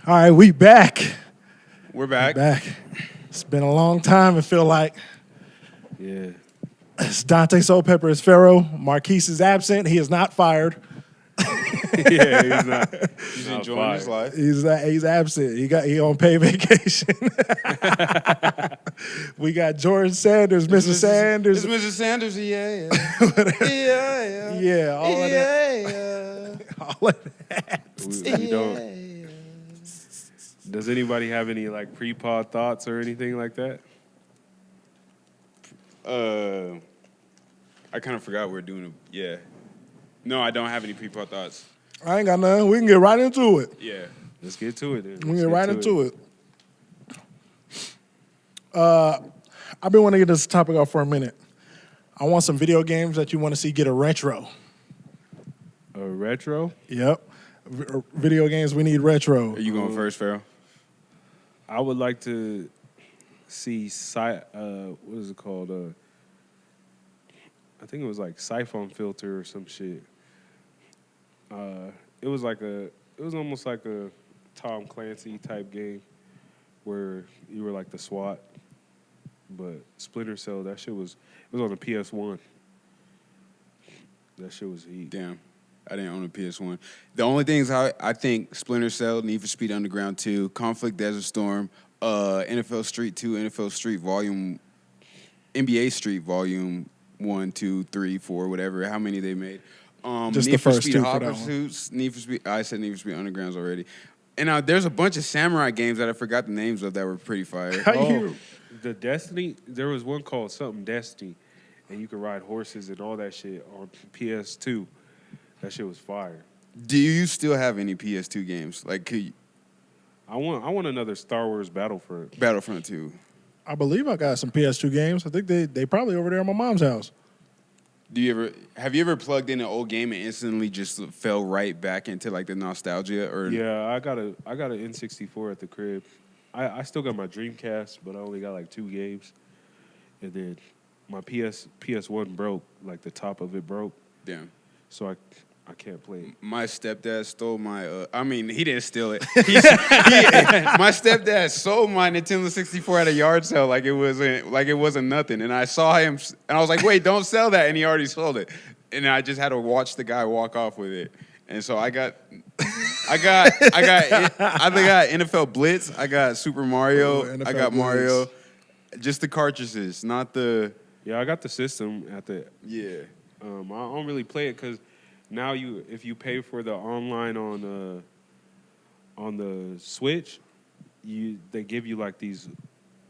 All right, we back. We're back. It's been a long time. I feel like Yeah. it's Dante Soul Pepper is Pharaoh. Marquise is absent. He is not fired. Yeah, he's not. He's not enjoying his fired. life. He's absent. He on paid vacation. We got Jordan Sanders, Mr. Sanders. It's Mr. Sanders. Yeah. Yeah, all of that. All of that. We don't. Does anybody have any like pre-pod thoughts or anything like that? I kind of forgot we're doing it. Yeah. No, I don't have any pre-pod thoughts. I ain't got none. We can get right into it. Yeah. Let's get to it then. We can get right into it. I've been wanting to get this topic off for a minute. I want some video games that you want to see get a retro. A retro? Yep. Video games, we need retro. Are you going first, Pharaoh? I would like to see what is it called? I think it was like Siphon Filter or some shit. It was almost like a Tom Clancy type game where you were like the SWAT. But Splinter Cell, it was on the PS1. That shit was heat. Damn. I didn't own a PS1. The only things I think Splinter Cell, Need for Speed Underground 2, Conflict Desert Storm, NFL Street 2, NFL Street Volume, NBA Street Volume 1, 2, 3, 4, whatever, how many they made. Just Need the for first Speed two Hot for that Pursuits, Need for Speed. I said Need for Speed Undergrounds already. And there's a bunch of samurai games that I forgot the names of that were pretty fire. The Destiny, there was one called something Destiny, and you could ride horses and all that shit on PS2. That shit was fire. Do you still have any PS2 games? Like, I want another Star Wars Battlefront. Battlefront 2. I believe I got some PS2 games. I think they probably over there at my mom's house. Have you ever plugged in an old game and instantly just fell right back into like the nostalgia? Or Yeah, I got an N64 at the crib. I still got my Dreamcast, but I only got like 2 games. And then my PS1 broke, like the top of it broke. Damn. So I can't play it. My stepdad stole my. He didn't steal it. My stepdad sold my Nintendo 64 at a yard sale like it wasn't nothing. And I saw him, and I was like, "Wait, don't sell that!" And he already sold it. And I just had to watch the guy walk off with it. And so I got NFL Blitz. I got Super Mario. NFL I got Blitz. Mario. Just the cartridges, not the. Yeah, I got the system at the. Yeah. I don't really play it because now if you pay for the online on the Switch, they give you like these,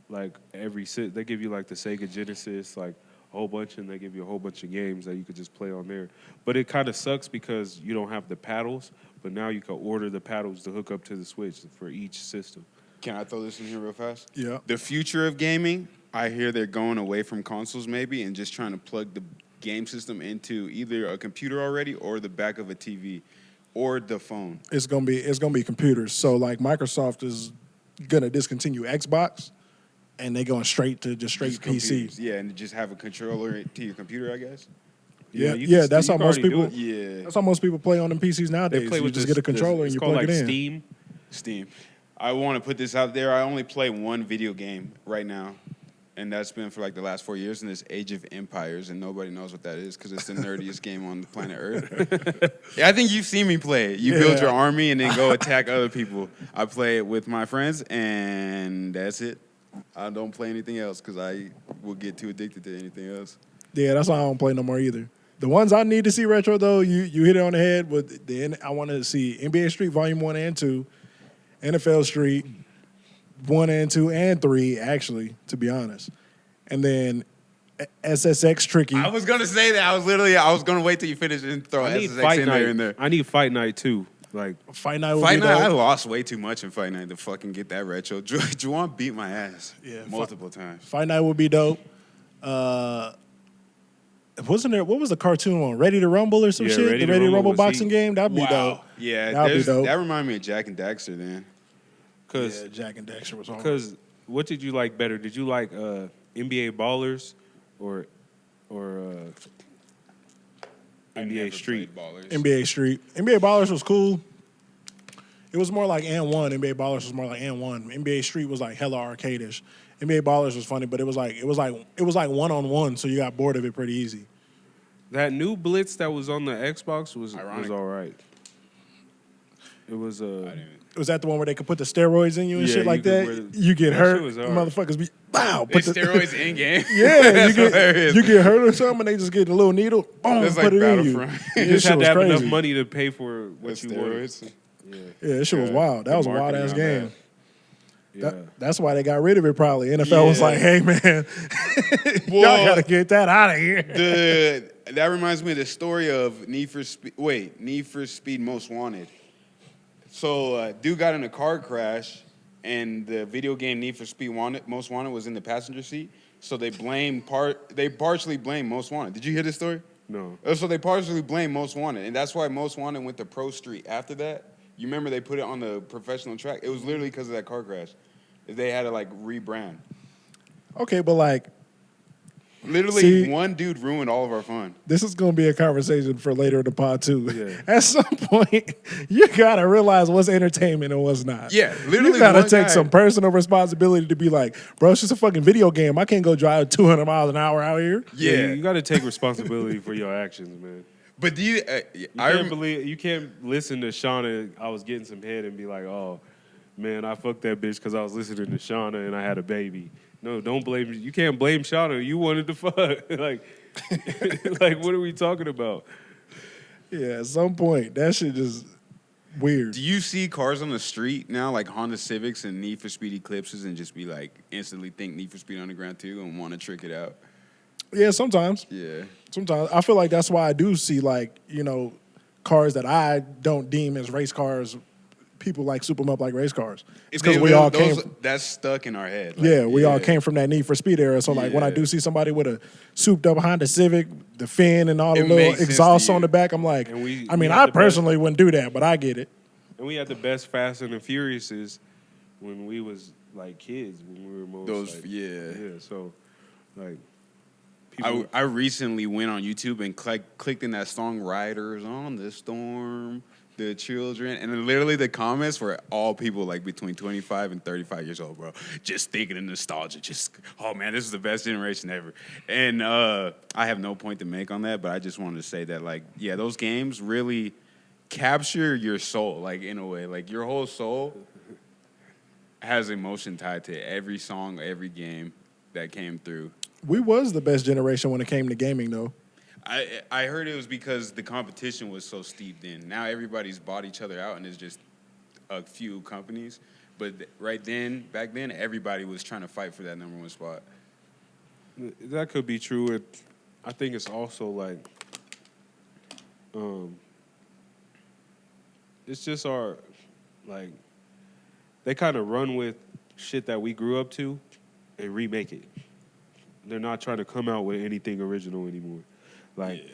like they give you like the Sega Genesis, like a whole bunch, and they give you a whole bunch of games that you could just play on there. But it kind of sucks because you don't have the paddles, but now you can order the paddles to hook up to the Switch for each system. Can I throw this in here real fast? Yeah. The future of gaming, I hear they're going away from consoles maybe and just trying to plug the game system into either a computer already or the back of a TV or the phone. It's gonna be computers. So like Microsoft is gonna discontinue Xbox, and they going straight Just PC. computers. Yeah, and just have a controller to your computer, I guess. Yeah, that's how most people. Yeah. That's how most people play on them PCs nowadays. They play You with just get a controller and it's you called plug like it in. Steam. I want to put this out there. I only play one video game right now, and that's been for like the last 4 years, and it's Age of Empires, and nobody knows what that is because it's the nerdiest game on the planet Earth. Yeah, I think you've seen me play it. You build your army and then go attack other people. I play it with my friends, and that's it. I don't play anything else because I will get too addicted to anything else. Yeah, that's why I don't play no more either. The ones I need to see retro though, you hit it on the head. With I want to see NBA Street Volume 1 and 2, NFL Street 1 and 2 and 3, actually, to be honest. And then SSX Tricky. I was gonna say that. I was gonna wait till you finish and throw SSX in there. I need Fight Night too. Like Fight Night would Fight be Night, dope. I lost way too much in Fight Night to fucking get that retro. Juwan beat my ass multiple times. Fight Night would be dope. Wasn't there? What was the cartoon on? Ready to Rumble or some shit? Ready The to Ready to Rumble Rumble was boxing heat. game? That'd be dope. Yeah, That'd be dope. that reminded me of Jack and Daxter then. Cause Yeah, Jack and Dexter was on. Because what did you like better? Did you like NBA Ballers or NBA Street? Ballers. NBA Street. NBA Ballers was cool. It was more like and one. NBA Ballers was more like and one. NBA Street was like hella arcade-ish. NBA Ballers was funny, but it was like 1-on-1, so you got bored of it pretty easy. That new Blitz that was on the Xbox was Ironic. all right. It was Was that the one where they could put the steroids in you and Yeah, shit like you could that? wear- You get that hurt, shit was hard. motherfuckers be wow. They steroids in game. Yeah, That's hilarious. you get hurt or something, and they just get a little needle, boom, That's put like it in you. Battlefront. you This just shit had to was have crazy. enough money to pay for what With you wanted. steroids. Yeah. Yeah, this shit was Yeah. wild. That The was a wild marketing ass on game. that. That's why they got rid of it. Probably NFL was Yeah. like, "Hey man, y'all Well, gotta get that out of here." That reminds me of the story of Need for Speed Most Wanted. So, dude got in a car crash, and the video game Need for Speed Most Wanted was in the passenger seat. So they partially blame Most Wanted. Did you hear this story? No. So they partially blame Most Wanted, and that's why Most Wanted went to Pro Street after that. You remember they put it on the professional track? It was literally because of that car crash. They had to like rebrand. Okay, but like, Literally, See- one dude ruined all of our fun. this is gonna be a conversation for later in the pod too. Yeah. At some point, you gotta realize what's entertainment and what's not. Yeah, literally you gotta one take guy- some personal responsibility to be like, bro, it's just a fucking video game. I can't go drive 200 miles an hour out here. Yeah, you got to take responsibility for your actions, man. but do you? You can't listen to Shauna. I was getting some head and be like, oh man, I fucked that bitch because I was listening to Shauna and I had a baby. No, don't blame. You can't blame Shauna. You wanted to fuck. like, like what are we talking about? Yeah, at some point, that shit just weird. Do you see cars on the street now, like Honda Civics and Need for Speed Eclipses, and just be like instantly think Need for Speed Underground 2 and want to trick it out? Yeah, sometimes. Yeah, Sometimes I feel like that's why I do see like cars that I don't deem as race cars. People like soup them up like race cars. It's because we all came. That's stuck in our head. We all came from that Need for Speed era. So like when I Yeah. do see somebody with a souped up Honda Civic, the fin and all the It little makes sense exhausts to on you. the back, I'm like, And we I mean, had I the personally wouldn't do that, but I get it. And we had the best Fast and the Furiouses when we was like kids, when we were most Those, like, yeah. So like people, I recently went on YouTube and clicked in that song "Riders on the Storm." The children, and then literally the comments were all people like between 25 and 35 years old, bro. Just thinking of nostalgia. Just, oh man, this is the best generation ever. And I have no point to make on that, but I just wanted to say that, like, yeah, those games really capture your soul, like, in a way. Like, your whole soul has emotion tied to every song, every game that came through. We was the best generation when it came to gaming, though. I heard it was because the competition was so steep then. Now everybody's bought each other out and it's just a few companies. But back then, everybody was trying to fight for that number one spot. that could be true. I think it's also like, it's just our, like, they kind of run with shit that we grew up to and remake it. They're not trying to come out with anything original anymore. Like,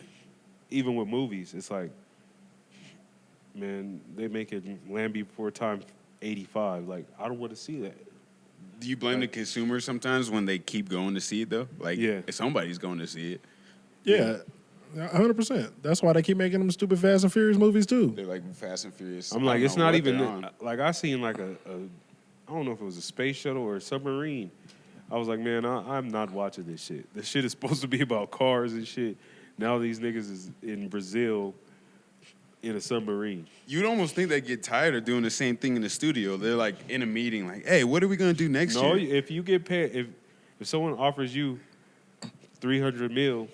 even with movies, it's like, man, they make it Land Before Time 85. Like, I don't want to see that. Do you blame the consumer sometimes when they keep going to see it, though? Like, Yeah. if somebody's going to see it. Yeah, 100%. That's why they keep making them stupid Fast and Furious movies too. They're like Fast and Furious. I'm I like, don't it's know not what even, they're on. like, I seen like a, I don't know if it was a space shuttle or a submarine. I was like, man, I'm not watching this shit. This shit is supposed to be about cars and shit. Now these niggas is in Brazil in a submarine. You'd almost think they get tired of doing the same thing in the studio. They're like in a meeting, like, hey, what are we going to do next No, year? if you get paid, if someone offers you $300 million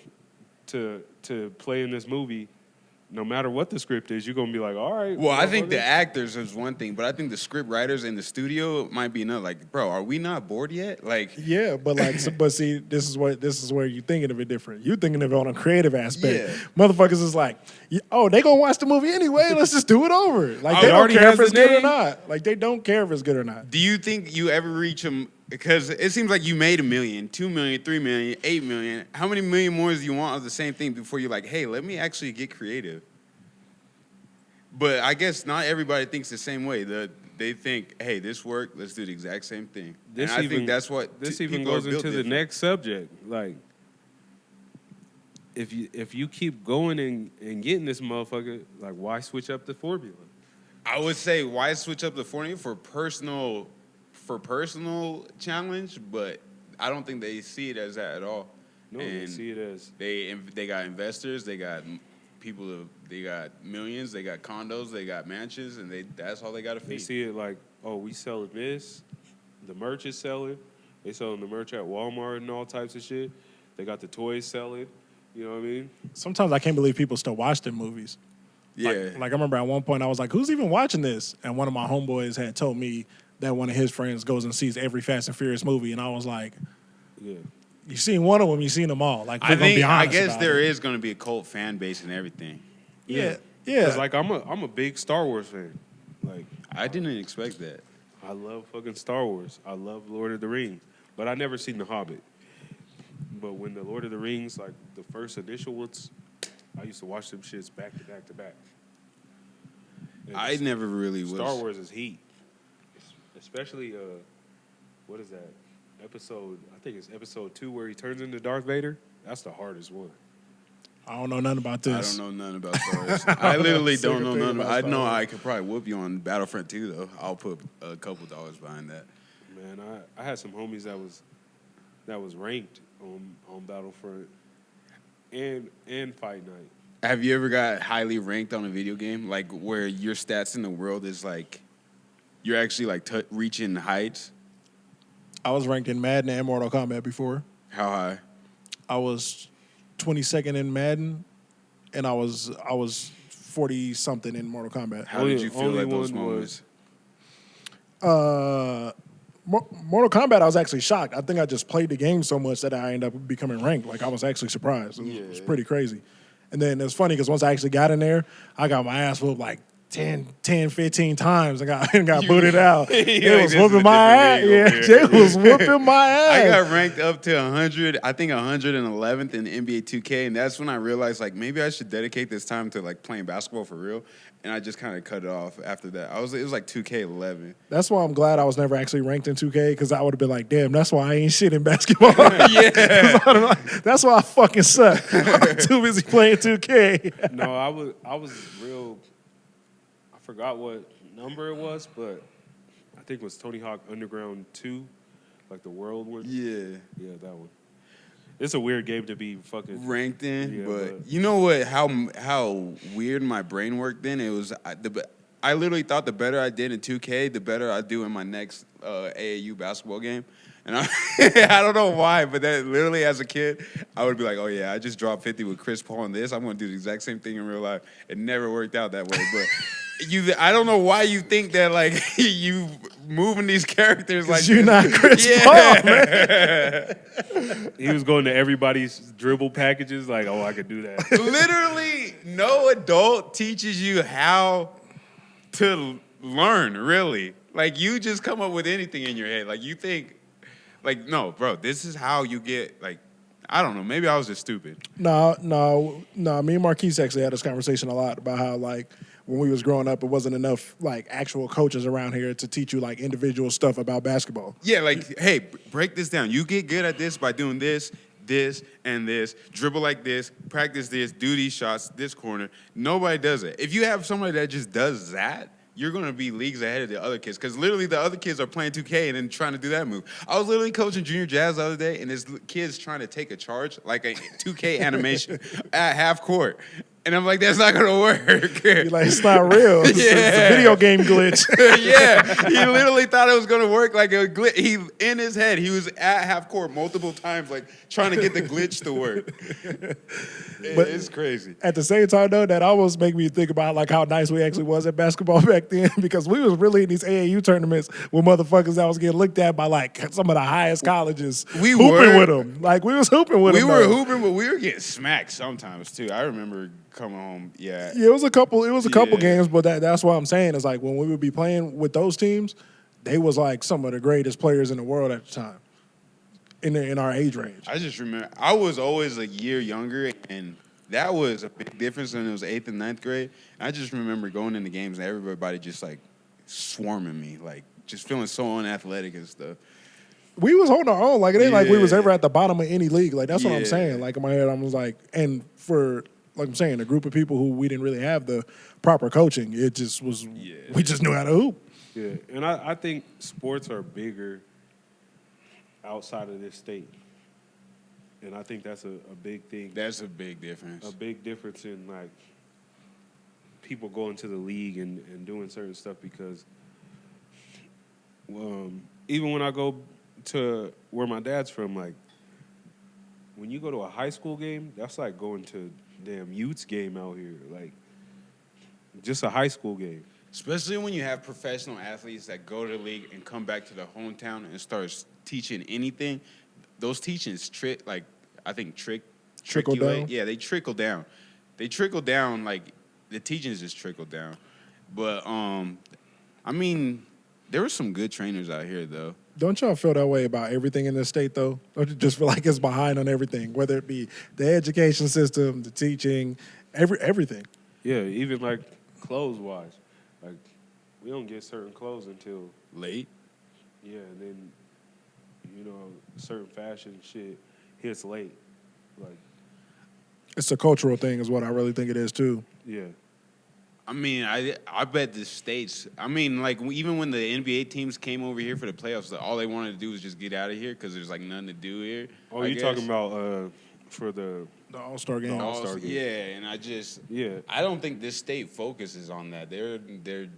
to play in this movie, no matter what the script is, you're gonna be like, all right. Well, I think the motherfucker. actors is one thing, but I think the script writers in the studio might be another. Like, bro, are we not bored yet? Like, Yeah, but like, but see, this is where you're thinking of it different. You're thinking of it on a creative aspect. Yeah. Motherfuckers is like, oh, they gonna watch the movie anyway. Let's just do it over. Like Oh, they it don't already care if has it's the good or name? not. Like they don't care if it's good or not. do you think you ever reach them? Because it seems like you made $1 million, $2 million, $3 million, $8 million. How many million more do you want of the same thing before you're like, hey, let me actually get creative? But I guess not everybody thinks the same way. They think, hey, this worked, let's do the exact same thing. And I think that's what this even people are goes built into the different. next subject. Like, if you keep going and getting this motherfucker, like, why switch up the formula? I would say why switch up to Fortnite for personal challenge, but I don't think they see it as that at all. No, they see it as they got investors, they got people, they got millions, they got condos, they got mansions, and that's all they got to feed. they see it like, oh, we selling this, the merch is selling. They selling the merch at Walmart and all types of shit. They got the toys selling. You know what I mean? Sometimes I can't believe people still watch them movies. Yeah, Like I remember at one point I was like, who's even watching this? And one of my homeboys had told me that one of his friends goes and sees every Fast and Furious movie, and I was like, Yeah. you seen one of them, you seen them all. Like, I guess there is going to be a cult fan base and everything. Yeah. Cause like I'm a big Star Wars fan. Like I didn't expect that. I love fucking Star Wars. I love Lord of the Rings, but I never seen The Hobbit. But when the Lord of the Rings, like the first initial ones, I used to watch them shits back to back to back. And I never really was. Star Wars is heat, especially what is that episode? I think it's episode 2 where he turns into Darth Vader. That's the hardest one. I don't know nothing about I this. don't know nothing about Star Wars. I literally don't know Second thing nothing. about I Star know Wars. I could probably whoop you on Battlefront 2 though. I'll put a couple dollars behind that. Man, I had some homies that was ranked on Battlefront and Fight Night. Have you ever got highly ranked on a video game, like where your stats in the world is like you're actually like reaching heights? I was ranked in Madden and Mortal Kombat before. How high? I was 22nd in Madden, and I was 40 something in Mortal Kombat. How did you feel Only at those one moments? Mortal Kombat, I was actually shocked. I think I just played the game so much that I ended up becoming ranked. Like, I was actually surprised. It was pretty crazy. And then it was funny because once I actually got in there, I got my ass whooped like 10, 15 times and got booted out. It was whooping my ass. Yeah, Jay was whooping my ass. I got ranked up to 100, I think 111th in NBA 2K, and that's when I realized like maybe I should dedicate this time to like playing basketball for real. And I just kind of cut it off after that. It was like 2K11. That's why I'm glad I was never actually ranked in 2K, because I would have been like, damn, that's why I ain't shit in basketball. Yeah. That's why I fucking suck. I'm too busy playing 2K. No, I was real. I forgot what number it was, but I think it was Tony Hawk Underground 2, like the world one. Yeah. Yeah, that one. It's a weird game to be fucking Ranked in, Yeah, but you know what? How weird my brain worked then. It was I literally thought the better I did in 2K, the better I do in my next AAU basketball game. And I don't know why, but that literally as a kid, I would be like, oh yeah, I just dropped 50 with Chris Paul in this. I'm gonna do the exact same thing in real life. It never worked out that way, but. I don't know why you think that like you moving these characters like You're not Chris Paul, man. He was going to everybody's dribble packages like, oh, I could do that. Literally, no adult teaches you how to learn, really. Like, you just come up with anything in your head. Like, you think, like, no, bro, this is how you get, like, I don't know. Maybe I was just stupid. No. Me and Marquise actually had this conversation a lot about how, like, when we was growing up, it wasn't enough, like, actual coaches around here to teach you, like, individual stuff about basketball. Yeah, like, hey, break this down. You get good at this by doing this, and this. Dribble like this, practice this, do these shots, this corner. Nobody does it. If you have somebody that just does that, you're going to be leagues ahead of the other kids, because literally the other kids are playing 2K and then trying to do that move. I was literally coaching junior jazz the other day, and this kid's trying to take a charge, like a 2K animation, at half court. And I'm like, that's not going to work. You're like, it's not real. It's a video game glitch. Yeah, he literally thought it was going to work like a glitch. In his head, he was at half court multiple times, like trying to get the glitch to work. But it's crazy. At the same time, though, that almost make me think about like how nice we actually was at basketball back then, because we was really in these AAU tournaments with motherfuckers that was getting looked at by like some of the highest colleges. We hooping were. with them. Like, we was hooping with them. We were though. hooping, but we were getting smacked sometimes too. I remember coming home. Yeah, Yeah, it was a couple Yeah. games, but that's what I'm saying. Is like when we would be playing with those teams, they was like some of the greatest players in the world at the time, in our age range. I just remember I was always a year younger, and that was a big difference when it was 8th and 9th grade. And I just remember going into games and everybody just like swarming me, like just feeling so unathletic and stuff. We was holding our own. Like, it ain't like we was Yeah. ever at the bottom of any league. Like, that's what I'm Yeah. saying. Like, in my head, I was like, and for like I'm saying, a group of people who we didn't really have the proper coaching. It just was, we just knew how to hoop. Yeah, and I think sports are bigger outside of this state. And I think that's a big thing. That's a big difference. A big difference in, like, people going to the league and doing certain stuff because even when I go to where my dad's from, like, when you go to a high school game, that's like going to damn Utes game out here. Like, just a high school game. Especially when you have professional athletes that go to the league and come back to their hometown and start teaching anything. Those teachings Trickle down? Yeah, they trickle down. They trickle down, like, the teachings just trickle down. But, I mean, there were some good trainers out here, though. Don't y'all feel that way about everything in this state, though? Don't you just feel like it's behind on everything, whether it be the education system, the teaching, everything? Yeah, even, like, clothes-wise. Like, we don't get certain clothes until Late? yeah, and then, you know, certain fashion shit hits late. Like, It's a cultural thing is what I really think it is, too. yeah. I mean, I bet the States, I mean, like, even when the NBA teams came over here for the playoffs, like, all they wanted to do was just get out of here because there's, like, nothing to do here. Oh, I you guess. talking about for the The All-Star game. The All-Star game. Yeah, and I don't think this state focuses on that. The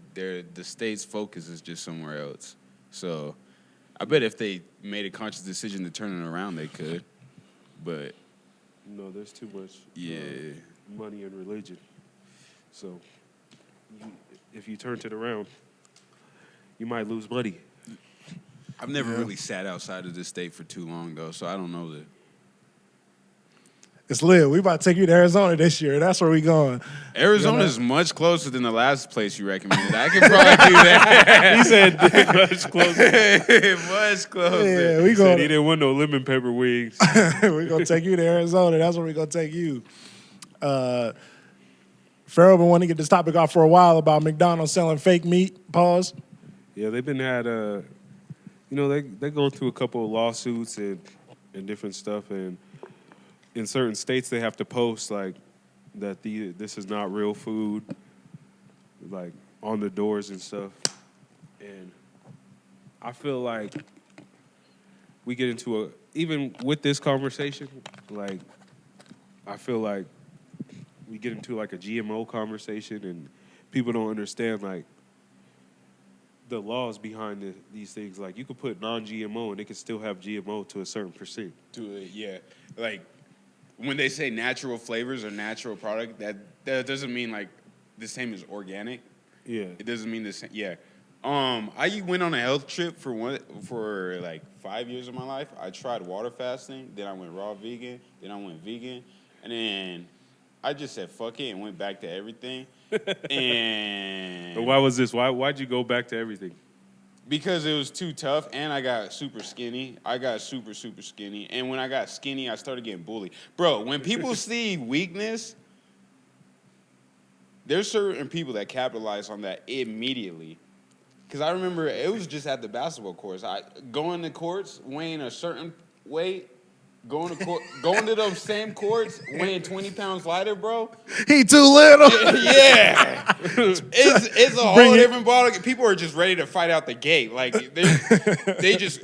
state's focus is just somewhere else. So I bet if they made a conscious decision to turn it around, they could. But no, there's too much money and religion. So if you turned it around, you might lose money. I've never really sat outside of this state for too long, though, so I don't know that. It's lit. We about to take you to Arizona this year. That's where we going. Arizona is much closer than the last place you recommended. I could probably do that. He said much closer. Much closer. Yeah, He said he didn't want no lemon pepper wings. We're going to take you to Arizona. That's where we're going to take you. Farrell been wanting to get this topic off for a while about McDonald's selling fake meat. Pause. Yeah, they've been they going through a couple of lawsuits and different stuff, and in certain states they have to post like that this is not real food, like on the doors and stuff. And I feel like we get into even with this conversation, like I feel like we get into like a GMO conversation and people don't understand like the laws behind these things. Like you could put non-GMO and it could still have GMO to a certain percent. Yeah. Like when they say natural flavors or natural product, that doesn't mean like the same as organic. Yeah. It doesn't mean the same. Yeah. I went on a health trip for like 5 years of my life. I tried water fasting, then I went raw vegan, then I went vegan, and then I just said fuck it and went back to everything. And But why was this? Why'd you go back to everything? because it was too tough, and I got super skinny. I got super, super skinny. And when I got skinny, I started getting bullied. Bro, when people see weakness, there's certain people that capitalize on that immediately. Because I remember it was just at the basketball courts. Going to courts, weighing a certain weight, going to those same courts, weighing 20 pounds lighter, bro. He too little. Yeah. It's a whole different ball. People are just ready to fight out the gate. Like they just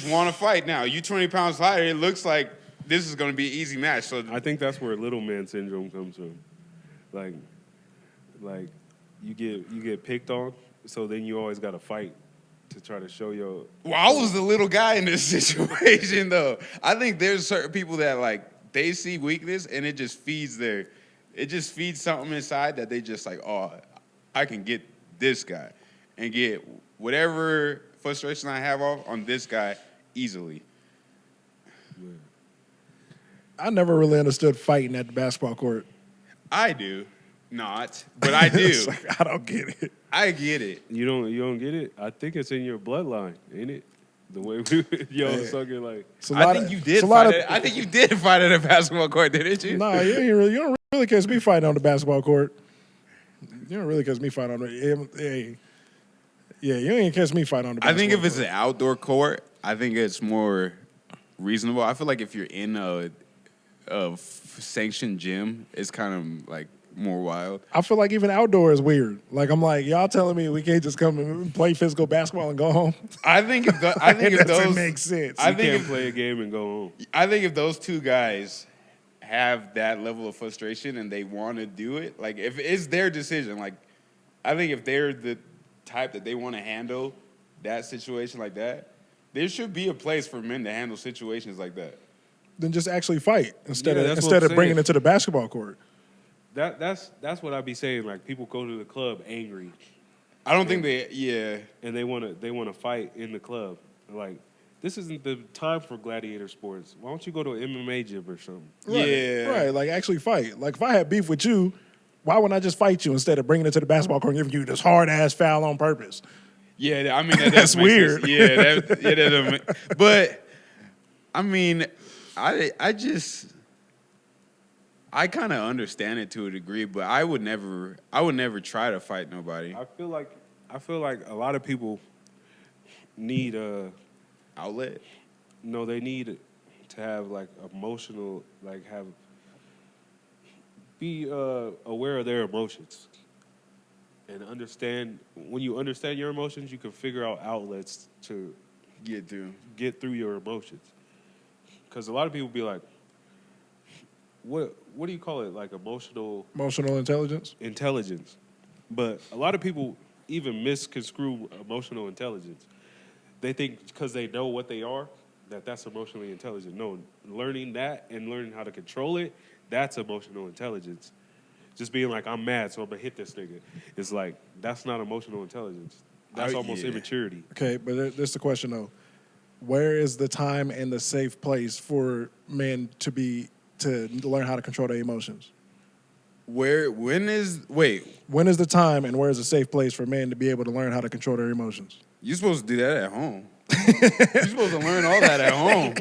want to fight now. You 20 pounds lighter, it looks like this is going to be an easy match. So I think that's where little man syndrome comes from. Like you get picked on, so then you always got to fight to try to show your. Well, I was the little guy in this situation, though. I think there's certain people that like they see weakness and it just feeds something inside that they just like, oh, I can get this guy and get whatever frustration I have off on this guy easily. I never really understood fighting at the basketball court. I do not, but I do. It's like, I don't get it. I get it. You don't get it? I think it's in your bloodline, ain't it? The way sucking like. I think you did fight at a basketball court, didn't you? Nah, you don't really catch me fighting on the basketball court. You don't really catch me fighting on the. Hey, yeah, you ain't catch me fighting on the. I think if basketball it's an outdoor court, I think it's more reasonable. I feel like if you're in a a sanctioned gym is kind of like more wild. I feel like even outdoor is weird. Like I'm like, y'all telling me we can't just come and play physical basketball and go home? I think if It doesn't those make sense. I You think can't if, play a game and go home. I think if those two guys have that level of frustration and they want to do it, like if it's their decision, like I think if they're the type that they want to handle that situation like that, there should be a place for men to handle situations like that. Then just actually fight instead Yeah, of that's what instead I'm of bringing saying. it to the basketball court. That's what I be saying. Like people go to the club angry I don't think yeah. and they wanna fight in the club. Like this isn't the time for gladiator sports. Why don't you go to an MMA gym or something? Right, Yeah. right. Like actually fight. Like if I had beef with you, why wouldn't I just fight you instead of bringing it to the basketball court and giving you this hard ass foul on purpose? Yeah, I mean that That's does make weird. sense. Yeah, that doesn't make, but I mean, I kind of understand it to a degree, but I would never try to fight nobody. I feel like a lot of people need Outlet. no, they need to have like emotional, like be aware of their emotions and understand. When you understand your emotions, you can figure out outlets to Get through. your emotions. Because a lot of people be like, what do you call it? Like emotional Emotional intelligence. intelligence. But a lot of people even misconstrue emotional intelligence. They think because they know what they are, that's emotionally intelligent. No, learning that and learning how to control it, that's emotional intelligence. Just being like, I'm mad, so I'm going to hit this nigga. It's like, that's not emotional intelligence. That's almost immaturity. Okay, but that's the question though. Where is the time and the safe place for men to learn how to control their emotions? When is the time and where is a safe place for men to be able to learn how to control their emotions? you supposed to do that at home? You're supposed to learn all that at home.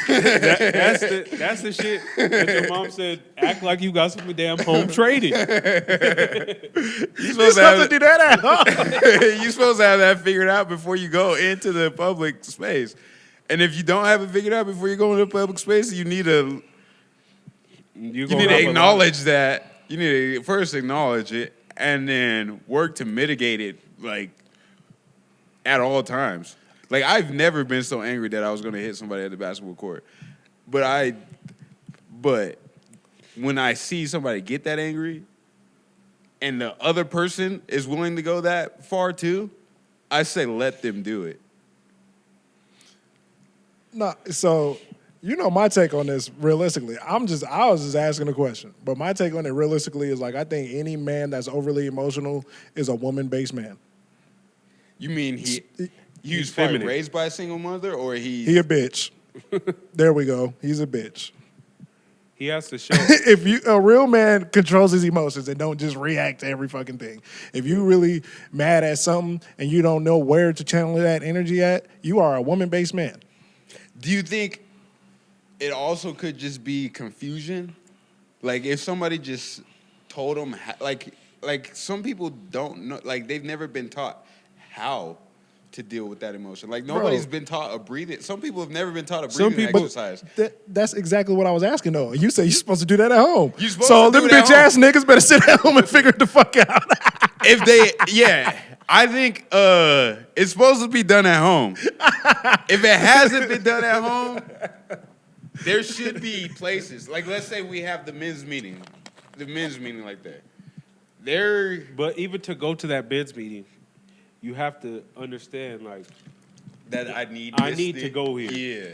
That's the shit that your mom said, act like you got some damn home training. You're You're supposed to do that at home. You're supposed to have that figured out before you go into the public space. And if you don't have it figured out before you go into the public space, you need to acknowledge that. You need to first acknowledge it and then work to mitigate it, like, at all times. Like, I've never been so angry that I was going to hit somebody at the basketball court. But when I see somebody get that angry and the other person is willing to go that far too, I say let them do it. No, so you know my take on this realistically. I was just asking a question. But my take on it realistically is like I think any man that's overly emotional is a woman-based man. You mean he was feminine. probably raised by a single mother, or He a bitch. There we go. He's a bitch. He has to show. If a real man controls his emotions and don't just react to every fucking thing. If you really mad at something and you don't know where to channel that energy at, you are a woman-based man. Do you think it also could just be confusion? Like if somebody just told them, like some people don't know, like they've never been taught how to deal with that emotion. Like nobody's been taught a breathing. Some people have never been taught a breathing exercise. That's exactly what I was asking though. You say you're supposed to do that at home. You're supposed so to do them it at bitch ass niggas better sit at home and figure it the fuck out. I think it's supposed to be done at home. If it hasn't been done at home, there should be places. Like let's say we have the men's meeting like that. But even to go to that men's meeting, you have to understand, like, that I need to go here. Yeah.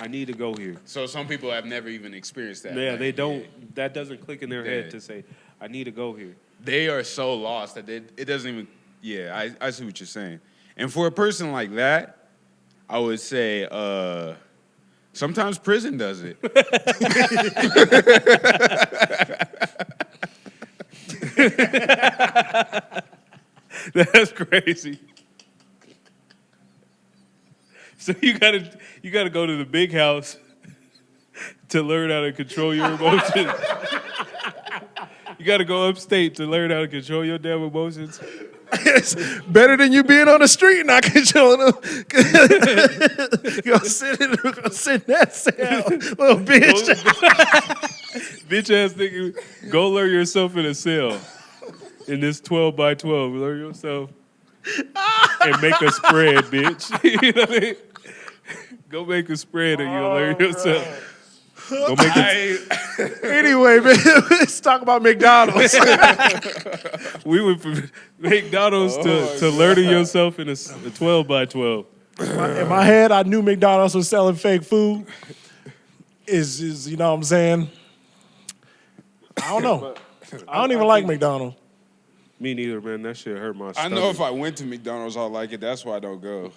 I need to go here. So some people have never even experienced that. Yeah, like, they don't. That doesn't click in their Yeah. head to say, I need to go here. They are so lost that it doesn't even. Yeah, I see what you're saying. And for a person like that, I would say sometimes prison does it. That's crazy. So you gotta go to the big house to learn how to control your emotions. You gotta go upstate to learn how to control your damn emotions. It's better than you being on the street and not controlling them. Go sit in that cell, little bitch. Bitch ass nigga, go learn yourself in a cell. In this 12 by 12, learn yourself and make a spread, bitch. You know what I mean? Go make a spread and you'll learn yourself. Go make it. Anyway, man, let's talk about McDonald's. We went from McDonald's to learning yourself in a 12 by 12. In my head, I knew McDonald's was selling fake food. Is you know what I'm saying? I don't know. I don't even like McDonald's. Me neither, man. That shit hurt my stomach. I know if I went to McDonald's, I'll like it. That's why I don't go.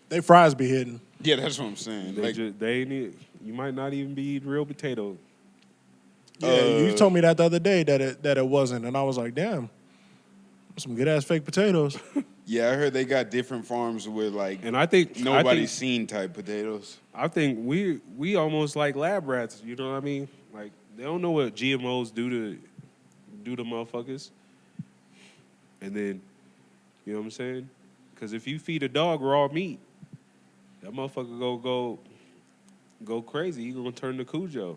They fries be hidden. Yeah, that's what I'm saying. Like, they need. You might not even be eating real potato. Yeah, you told me that the other day that it wasn't, and I was like, damn, some good ass fake potatoes. yeah, I heard they got different farms with like And I think nobody's seen type potatoes. I think we almost like lab rats. You know what I mean? Like they don't know what GMOs do to motherfuckers. And then, you know what I'm saying? Because if you feed a dog raw meat, that motherfucker go crazy. He gonna turn to Cujo.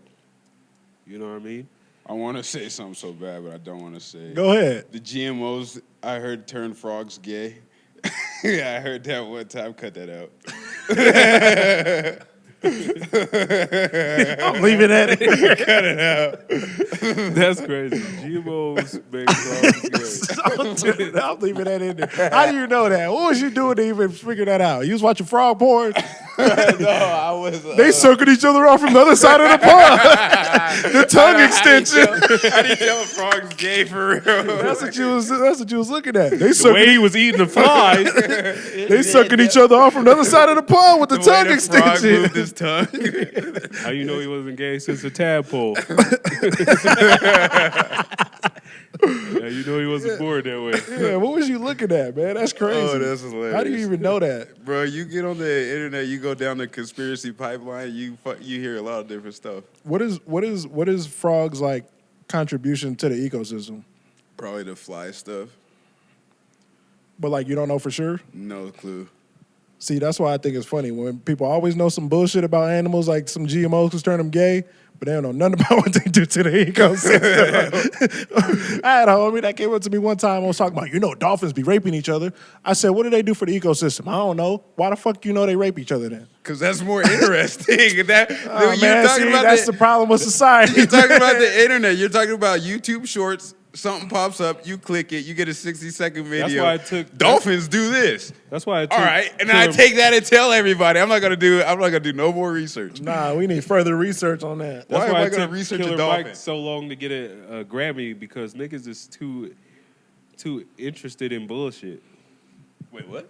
You know what I mean? I want to say something so bad, but I don't want to say it. Go ahead. The GMOs, I heard, turn frogs gay. Yeah, I heard that one time. Cut that out. I'm leaving that in. Cut it out. That's crazy. GMOs make frogs gay. I'm leaving that in there. How do you know that? What was you doing to even figure that out? You was watching frog porn? No, I was. They sucking each other off from the other side of the pond. The tongue extension. How do you tell a frog's gay for real? That's what you was looking at. They The way sucking, he was eating the flies. they sucking each other off from the other side of the pond with the tongue way the frog extension. moved his tongue. How you know he wasn't gay since a tadpole? Yeah, you know he wasn't born that way. Yeah, what was you looking at, man? That's crazy. Oh, that's hilarious. How do you even know that? Bro, you get on the internet, you go down the conspiracy pipeline, you hear a lot of different stuff. What is frogs like contribution to the ecosystem? Probably the fly stuff. But like you don't know for sure? No clue. See, that's why I think it's funny when people always know some bullshit about animals, like some GMOs can turn them gay, but they don't know nothing about what they do to the ecosystem. I had a homie that came up to me one time. I was talking about, dolphins be raping each other. I said, what do they do for the ecosystem? I don't know. Why the fuck you know they rape each other then? Because that's more interesting. That's the problem with society. You're talking about the internet. You're talking about YouTube Shorts. Something pops up, you click it, you get a 60-second video. That's why I took dolphins do this. That's why I took. All right, and I take that and tell everybody. I'm not gonna do no more research. Nah, we need further research on that. That's Why why am I it gonna took research Killer a dolphin? Mike so long to get a Grammy because niggas is too interested in bullshit. Wait, what?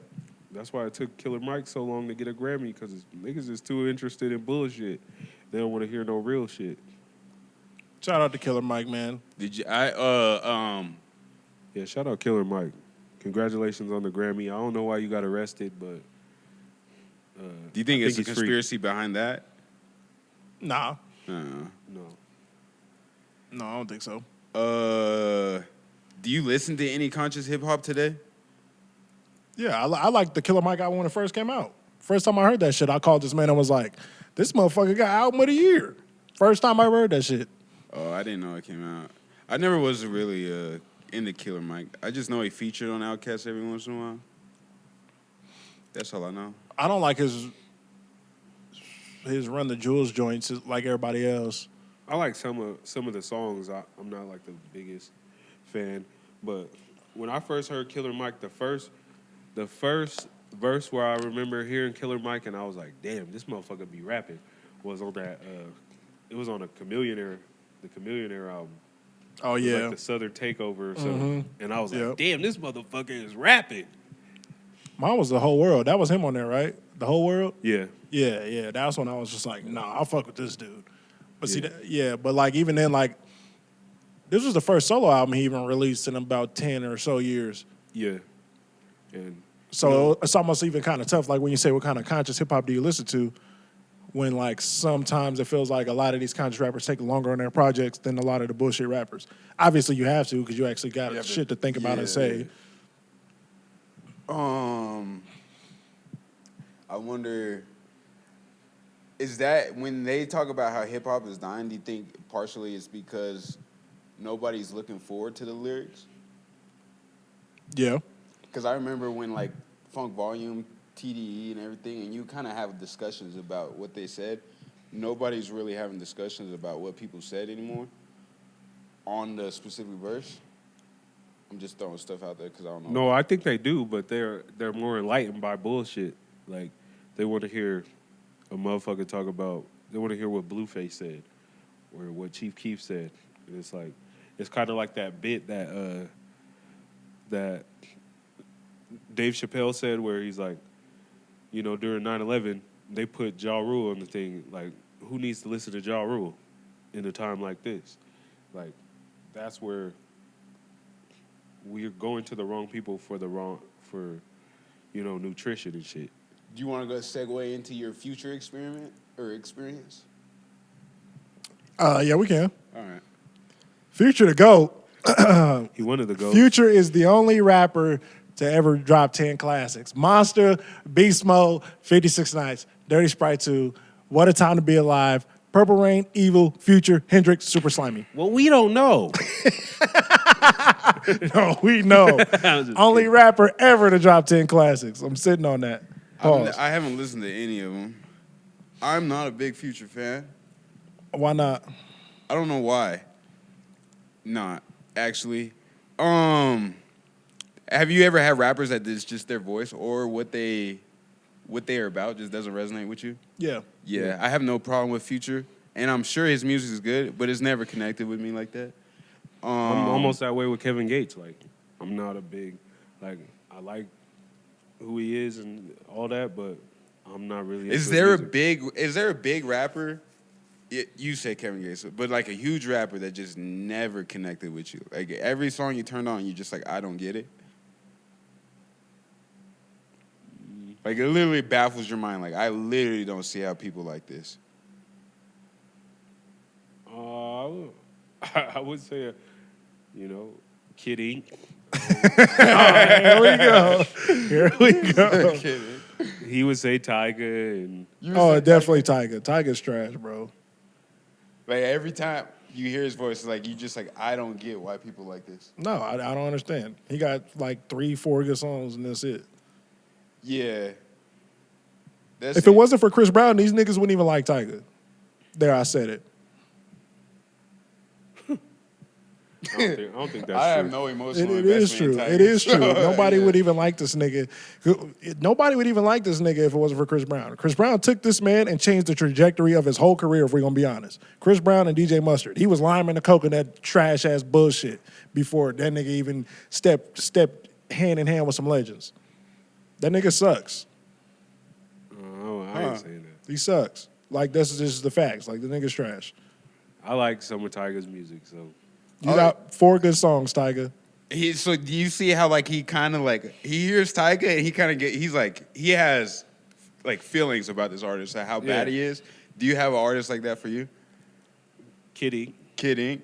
That's why it took Killer Mike so long to get a Grammy because niggas is too interested in bullshit. They don't want to hear no real shit. Shout out to Killer Mike, man. Did you? Yeah, shout out Killer Mike. Congratulations on the Grammy. I don't know why you got arrested, but Do you think I it's think a he's free. conspiracy behind that? Nah. no. No, I don't think so. Do you listen to any conscious hip hop today? Yeah, I like the Killer Mike album when it first came out. First time I heard that shit, I called this man and was like, this motherfucker got album of the year. First time I heard that shit. Oh, I didn't know it came out. I never was really into Killer Mike. I just know he featured on Outkast every once in a while. That's all I know. I don't like his Run the Jewels joints like everybody else. I like some of the songs. I'm not like the biggest fan, but when I first heard Killer Mike, the first verse where I remember hearing Killer Mike and I was like, damn, this motherfucker be rapping, was on that. It was on the Chameleonaire album. Oh, It was yeah. like the Southern Takeover or something. Mm-hmm. And I was like, Yep. damn, this motherfucker is rapping. Mine was The Whole World. That was him on there, right? The Whole World? Yeah. Yeah. That was when I was just like, nah, I'll fuck with this dude. But Yeah. but like even then, like, this was the first solo album he even released in about 10 or so years. Yeah. And So it's almost even kind of tough. Like when you say, what kind of conscious hip hop do you listen to? When like sometimes it feels like a lot of these conscious rappers take longer on their projects than a lot of the bullshit rappers. Obviously you have to because you actually got shit to think about and say. I wonder, is that when they talk about how hip hop is dying, do you think partially it's because nobody's looking forward to the lyrics? Yeah. Because I remember when like Funk Volume, TDE, and everything, and you kind of have discussions about what they said. Nobody's really having discussions about what people said anymore on the specific verse. I'm just throwing stuff out there because I don't know. No, I think they do, but they're more enlightened by bullshit. Like they want to hear a motherfucker talk about. They want to hear what Blueface said or what Chief Keef said. And it's like it's kind of like that bit that that Dave Chappelle said where he's like, you know, during 9/11 they put Ja Rule on the thing. Like, who needs to listen to Ja Rule in a time like this? Like, that's where we're going to the wrong people for nutrition and shit. Do you want to go segue into your future experiment or experience? Yeah, we can. All right. Future to GOAT. He wanted to go. Future is the only rapper to ever drop 10 classics. Monster, Beast Mode, 56 Nights, Dirty Sprite 2, What a Time to Be Alive, Purple Rain, Evil, Future, Hendrix, Super Slimy. Well, we don't know. No, we know. Only rapper ever to drop 10 classics. I'm sitting on that. Pause. I haven't listened to any of them. I'm not a big Future fan. Why not? I don't know why. Not actually. Have you ever had rappers that it's just their voice or what they are about just doesn't resonate with you? Yeah. Yeah, I have no problem with Future, and I'm sure his music is good, but it's never connected with me like that. I'm almost that way with Kevin Gates. Like, I'm not a big, like, I like who he is and all that, but I'm not really. Is there a big rapper? You say Kevin Gates, but like a huge rapper that just never connected with you. Like every song you turned on, you just like, I don't get it. Like it literally baffles your mind. Like I literally don't see how people like this. I would say, Kid Ink. Here we go. Here we go. He would say Tyga and. Oh, definitely Tyga. Tyga's trash, bro. Like every time you hear his voice, it's like you just like, I don't get why people like this. No, I don't understand. He got like 3-4 good songs and that's it. Yeah. If it wasn't for Chris Brown, these niggas wouldn't even like Tyga. There, I said it. I don't think that's true. I have no emotional It is investment true. in Tyga. It is true. Nobody Yeah. would even like this nigga. Nobody would even like this nigga if it wasn't for Chris Brown. Chris Brown took this man and changed the trajectory of his whole career, if we're going to be honest. Chris Brown and DJ Mustard. He was liming the coke in that trash-ass bullshit before that nigga even stepped hand in hand with some legends. That nigga sucks. I ain't saying that. He sucks. Like, this is the facts. Like, the nigga's trash. I like some of Tyga's music, so. You got 4 good songs, Tyga. So do you see how like he kind of like he hears Tyga and he kind of he has like feelings about this artist, like how bad he is. Do you have an artist like that for you? Kid Ink. Kid Ink.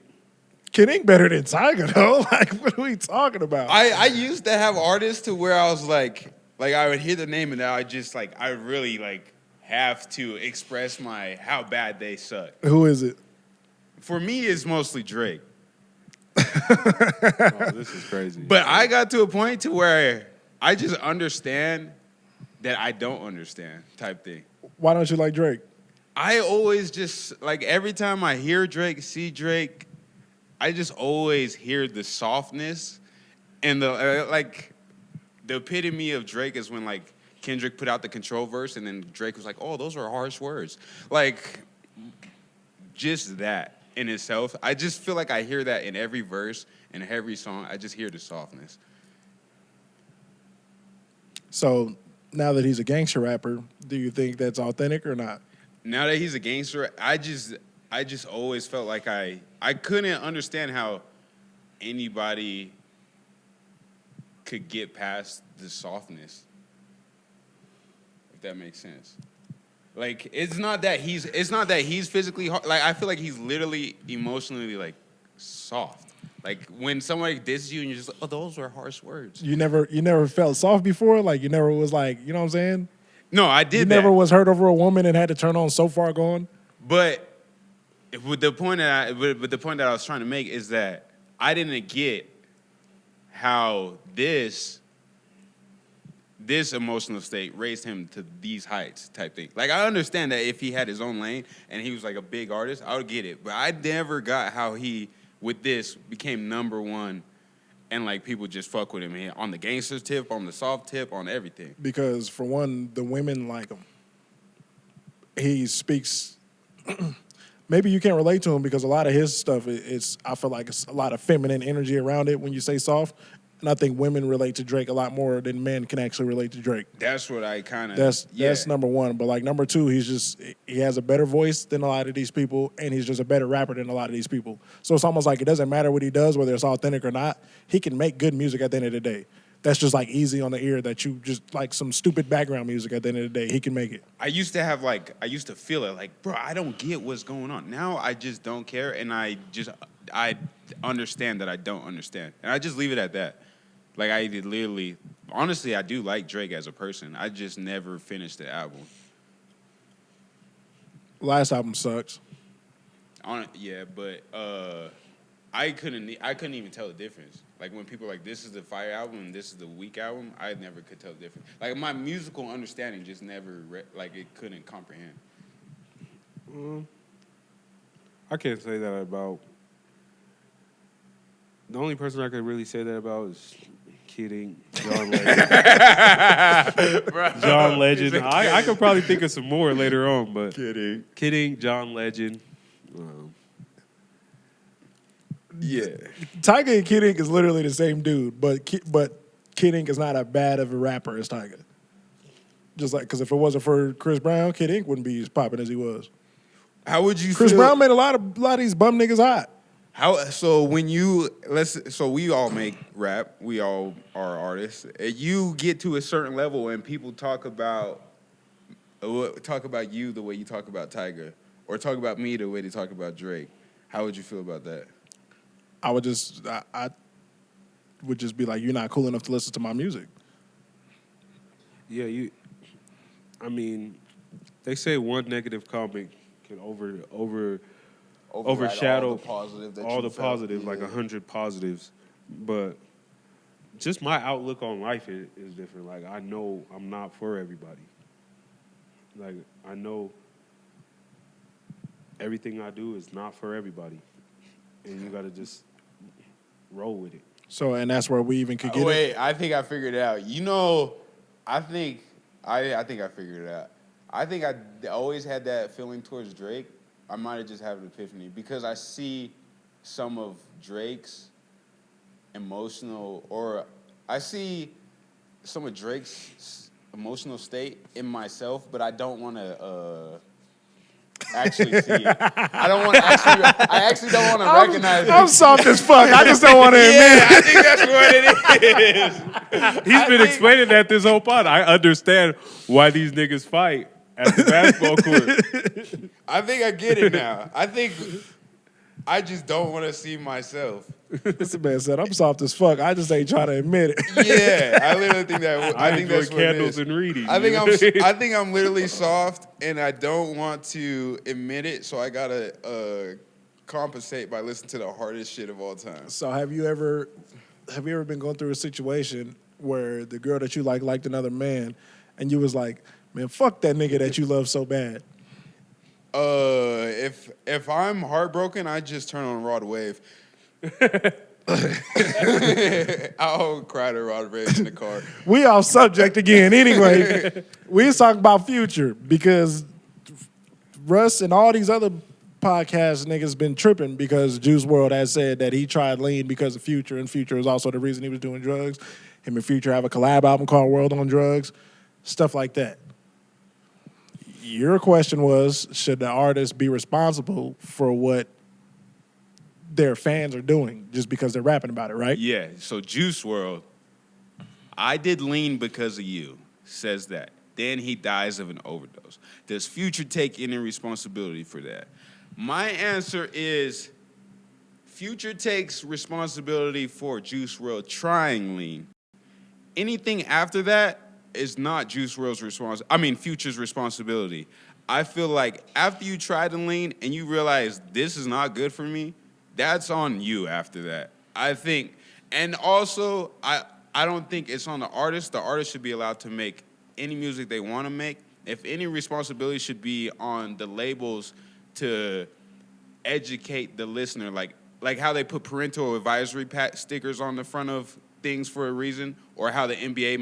Kid Ink better than Tyga though. Like, what are we talking about? I used to have artists to where I was like I would hear the name and now I really like have to express how bad they suck. Who is it? For me, it's mostly Drake. Oh, this is crazy. But I got to a point to where I just understand that I don't understand type thing. Why don't you like Drake? I always just, like, every time I hear Drake, see Drake, I just always hear the softness and the epitome of Drake is when, like, Kendrick put out the Control verse and then Drake was like, oh, those are harsh words. Like, just that in itself. I just feel like I hear that in every verse and every song. I just hear the softness. So now that he's a gangster rapper, do you think that's authentic or not? Now that he's a gangster, I just always felt like I couldn't understand how anybody could get past the softness. If that makes sense. Like it's not that he's physically hard. Like I feel like he's literally emotionally like soft. Like when somebody disses you and you're just like, oh, those were harsh words. You never felt soft before? Like, you never was like, you know what I'm saying? No, I You did that. never was hurt over a woman and had to turn on So Far Gone? But with the point that I was trying to make is that I didn't get how this emotional state raised him to these heights type thing. Like, I understand that if he had his own lane and he was like a big artist, I would get it. But I never got how he, with this, became number one and like people just fuck with him on the gangster tip, on the soft tip, on everything. Because for one, the women like him. He speaks. Maybe you can't relate to him because a lot of his stuff is. I feel like it's a lot of feminine energy around it when you say soft, and I think women relate to Drake a lot more than men can actually relate to Drake. That's what I kind of. That's number one. But like number two, he has a better voice than a lot of these people, and he's just a better rapper than a lot of these people. So it's almost like it doesn't matter what he does, whether it's authentic or not. He can make good music at the end of the day. That's just like easy on the ear that you just like some stupid background music at the end of the day. He can make it. I used to feel it like, bro, I don't get what's going on. Now I just don't care, and I understand that I don't understand, and I just leave it at that. Like, I literally, honestly, I do like Drake as a person. I just never finished the album. Last album sucks. Yeah, but I couldn't even tell the difference. Like, when people are like, this is the fire album and this is the weak album, I never could tell the difference. Like, my musical understanding just never, it couldn't comprehend. I can't say that about. The only person I could really say that about is Kidding, John Legend. John Legend. I could probably think of some more later on, but Kidding, John Legend. Yeah. Tyga and Kid Ink is literally the same dude, but Kid Ink is not as bad of a rapper as Tyga. Just like, because if it wasn't for Chris Brown, Kid Ink wouldn't be as popping as he was. How would you Chris feel? Brown made a lot of these bum niggas hot. So we all make rap, we all are artists. You get to a certain level and people talk about you the way you talk about Tyga, or talk about me the way they talk about Drake. How would you feel about that? I would just be like, you're not cool enough to listen to my music. Yeah, they say one negative comment can overshadow all the positive, like 100 positives. But just my outlook on life is different. Like, I know I'm not for everybody. Like, I know everything I do is not for everybody. And you got to just roll with it. So, and that's where we even could get Wait, I think I figured it out. I think I figured it out. I think I always had that feeling towards Drake. I might have just had an epiphany because I see some of Drake's emotional state in myself, but I don't want to actually see it. I actually don't want to recognize it. I'm soft as fuck. I just don't want to admit it. I think that's what it is. He's been explaining that this whole pod. I understand why these niggas fight at the basketball court. I think I get it now. I think I just don't want to see myself. This man said, I'm soft as fuck. I just ain't trying to admit it. Yeah, I literally think that. I think enjoy that's what it candles is. and reading. I think I'm literally soft, and I don't want to admit it, so I gotta compensate by listening to the hardest shit of all time. So have you ever been going through a situation where the girl that you liked another man, and you was like, man, fuck that nigga that you love so bad? If I'm heartbroken, I just turn on Rod Wave. I'll cry to Rod Wave in the car. We off subject again. Anyway, we was talking about Future because Russ and all these other podcast niggas been tripping because Juice WRLD has said that he tried lean because of Future, and Future is also the reason he was doing drugs. Him and Future have a collab album called World on Drugs, stuff like that. Your question was, should the artist be responsible for what their fans are doing just because they're rapping about it, right? Yeah, so Juice WRLD, I did lean because of you, says that. Then he dies of an overdose. Does Future take any responsibility for that? My answer is Future takes responsibility for Juice WRLD trying lean. Anything after that is not Juice WRLD's Future's responsibility. I feel like after you try to lean and you realize this is not good for me, that's on you after that. I think, and also I don't think it's on the artist. The artist should be allowed to make any music they want to make. If any responsibility should be on the labels to educate the listener, like how they put parental advisory stickers on the front of things for a reason, or how the NBA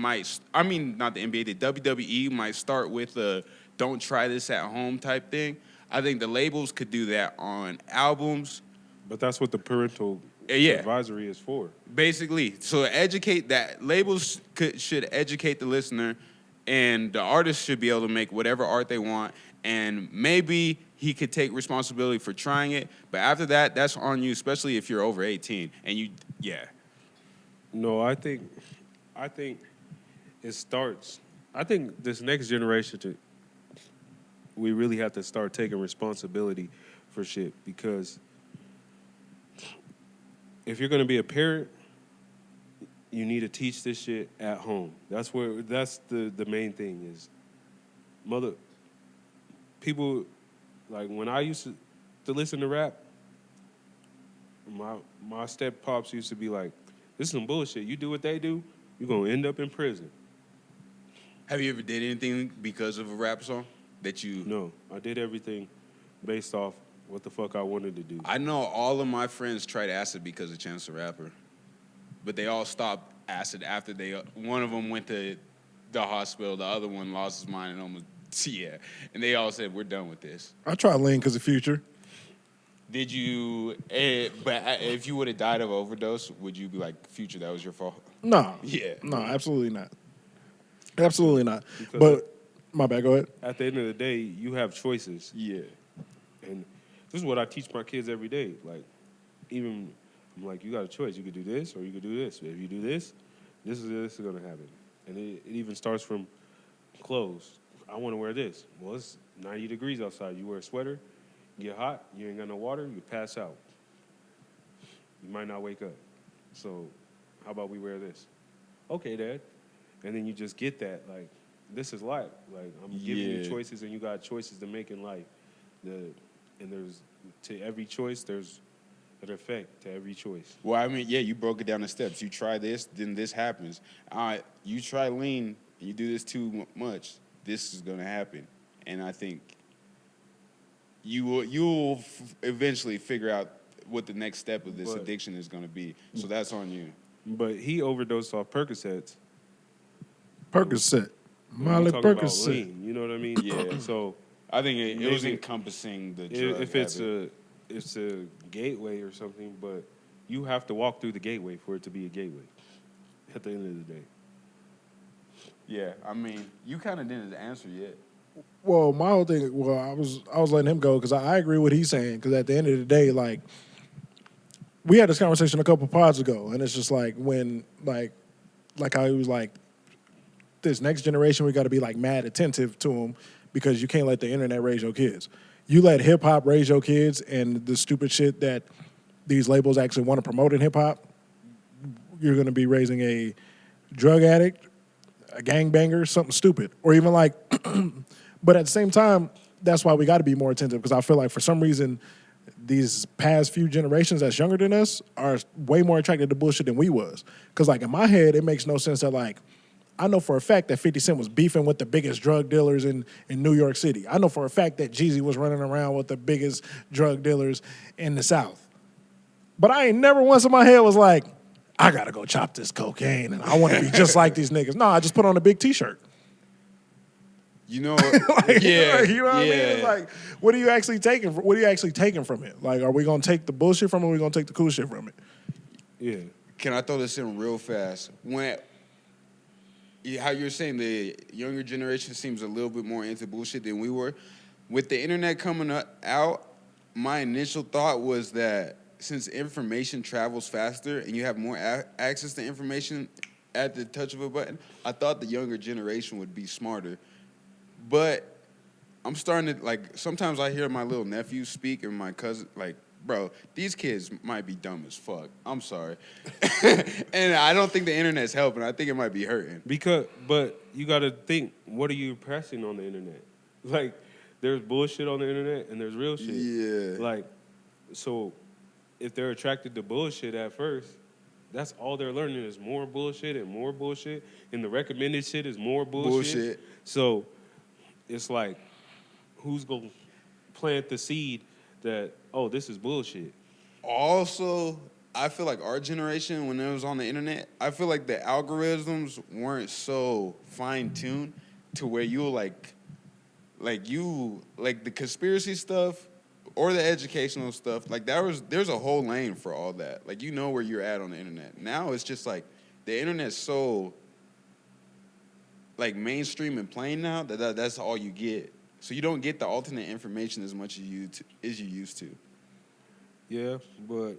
not the NBA, the WWE might start with a "don't try this at home" type thing. I think the labels could do that on albums. But that's what the parental Yeah. advisory is for. Basically, so educate that labels should educate the listener, and the artist should be able to make whatever art they want. And maybe he could take responsibility for trying it, but after that, that's on you, especially if you're over 18 and you, yeah. No, I think it starts. I think this next generation, we really have to start taking responsibility for shit, because if you're gonna be a parent, you need to teach this shit at home. That's the main thing is people, like when I used to listen to rap, my step pops used to be like, "This is some bullshit. You do what they do, you're gonna end up in prison." Have you ever did anything because of a rap song that you? No, I did everything based off what the fuck I wanted to do. I know all of my friends tried acid because of Chance the Rapper, but they all stopped acid after one of them went to the hospital, the other one lost his mind and almost, yeah, and they all said, "We're done with this." I try lean because of Future. Did you? But if you would have died of overdose, would you be like, "Future, that was your fault"? No. Yeah. No, absolutely not. Absolutely not. Because But my bad, go ahead. at the end of the day, you have choices. Yeah. And this is what I teach my kids every day. Like, I'm like, you got a choice. You could do this or you could do this. If you do this, this is going to happen. And it even starts from clothes. I want to wear this. Well, it's 90 degrees outside. You wear a sweater, you get hot, you ain't got no water, you pass out. You might not wake up. So how about we wear this? Okay, Dad. And then you just get that, like, this is life. Like, I'm giving you choices, and you got choices to make in life. And there's, to every choice, there's an effect to every choice. Well, I mean, yeah, you broke it down the steps. You try this, then this happens. You try lean, and you do this too much, this is going to happen. And I think you'll eventually figure out what the next step of this addiction is going to be. So that's on you. But he overdosed off Percocets. Percocet. Molly I'm talking about Percocet. lean, you know what I mean? Yeah. So I think it was maybe encompassing the drug if it's a gateway or something, but you have to walk through the gateway for it to be a gateway at the end of the day. Yeah, I mean, you kind of didn't answer yet. Well, my whole thing, I was letting him go because I agree with what he's saying. Because at the end of the day, like, we had this conversation a couple pods ago, and it's just like when, like how he was like, this next generation, we got to be like mad attentive to them because you can't let the internet raise your kids. You let hip hop raise your kids, and the stupid shit that these labels actually want to promote in hip hop, you're going to be raising a drug addict, a gangbanger, something stupid, or even like. But at the same time, that's why we got to be more attentive, because I feel like for some reason these past few generations that's younger than us are way more attracted to bullshit than we was. Because like in my head, it makes no sense that like, I know for a fact that 50 Cent was beefing with the biggest drug dealers in New York City. I know for a fact that Jeezy was running around with the biggest drug dealers in the South. But I ain't never once in my head was like, I got to go chop this cocaine and I want to be just like these niggas. No, I just put on a big T-shirt. You know, like, yeah, you know what I mean? yeah. It's like, what are you actually taking? What are you actually taking from it? Like, are we gonna take the bullshit from it? Or are we gonna take the cool shit from it? Yeah. Can I throw this in real fast? How you're saying the younger generation seems a little bit more into bullshit than we were. With the internet coming out, my initial thought was that since information travels faster and you have more access to information at the touch of a button, I thought the younger generation would be smarter. But I'm starting to, like, sometimes I hear my little nephews speak and my cousin, like, bro, these kids might be dumb as fuck. I'm sorry. And I don't think the internet's helping. I think it might be hurting. But you got to think, what are you pressing on the internet? Like, there's bullshit on the internet and there's real shit. Yeah. Like, so if they're attracted to bullshit at first, that's all they're learning is more bullshit and more bullshit. And the recommended shit is more bullshit. So it's like, who's going to plant the seed that, oh, this is bullshit? Also, I feel like our generation, when it was on the internet, I feel like the algorithms weren't so fine-tuned to where you like the conspiracy stuff or the educational stuff, like there's a whole lane for all that. Like, you know where you're at on the internet. Now it's just like the internet's so like mainstream and plain now that's all you get. So you don't get the alternate information as much as you used to. Yeah, but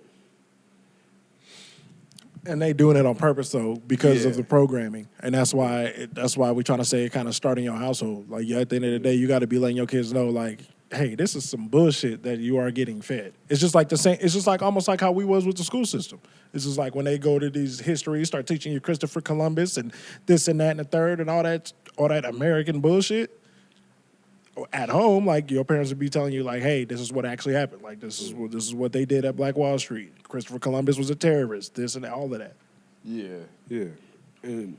And they doing it on purpose though because of Yeah. the programming, and that's why we trying to say it kind of starting your household. Like, yeah, at the end of the day, you got to be letting your kids know, like, hey, this is some bullshit that you are getting fed. It's just like the same. It's just like almost like how we was with the school system. It's just like when they go to these histories, start teaching you Christopher Columbus and this and that and the third and all that American bullshit. At home, like, your parents would be telling you, like, hey, this is what actually happened. Like, this is what they did at Black Wall Street. Christopher Columbus was a terrorist. This and all of that. Yeah. yeah. And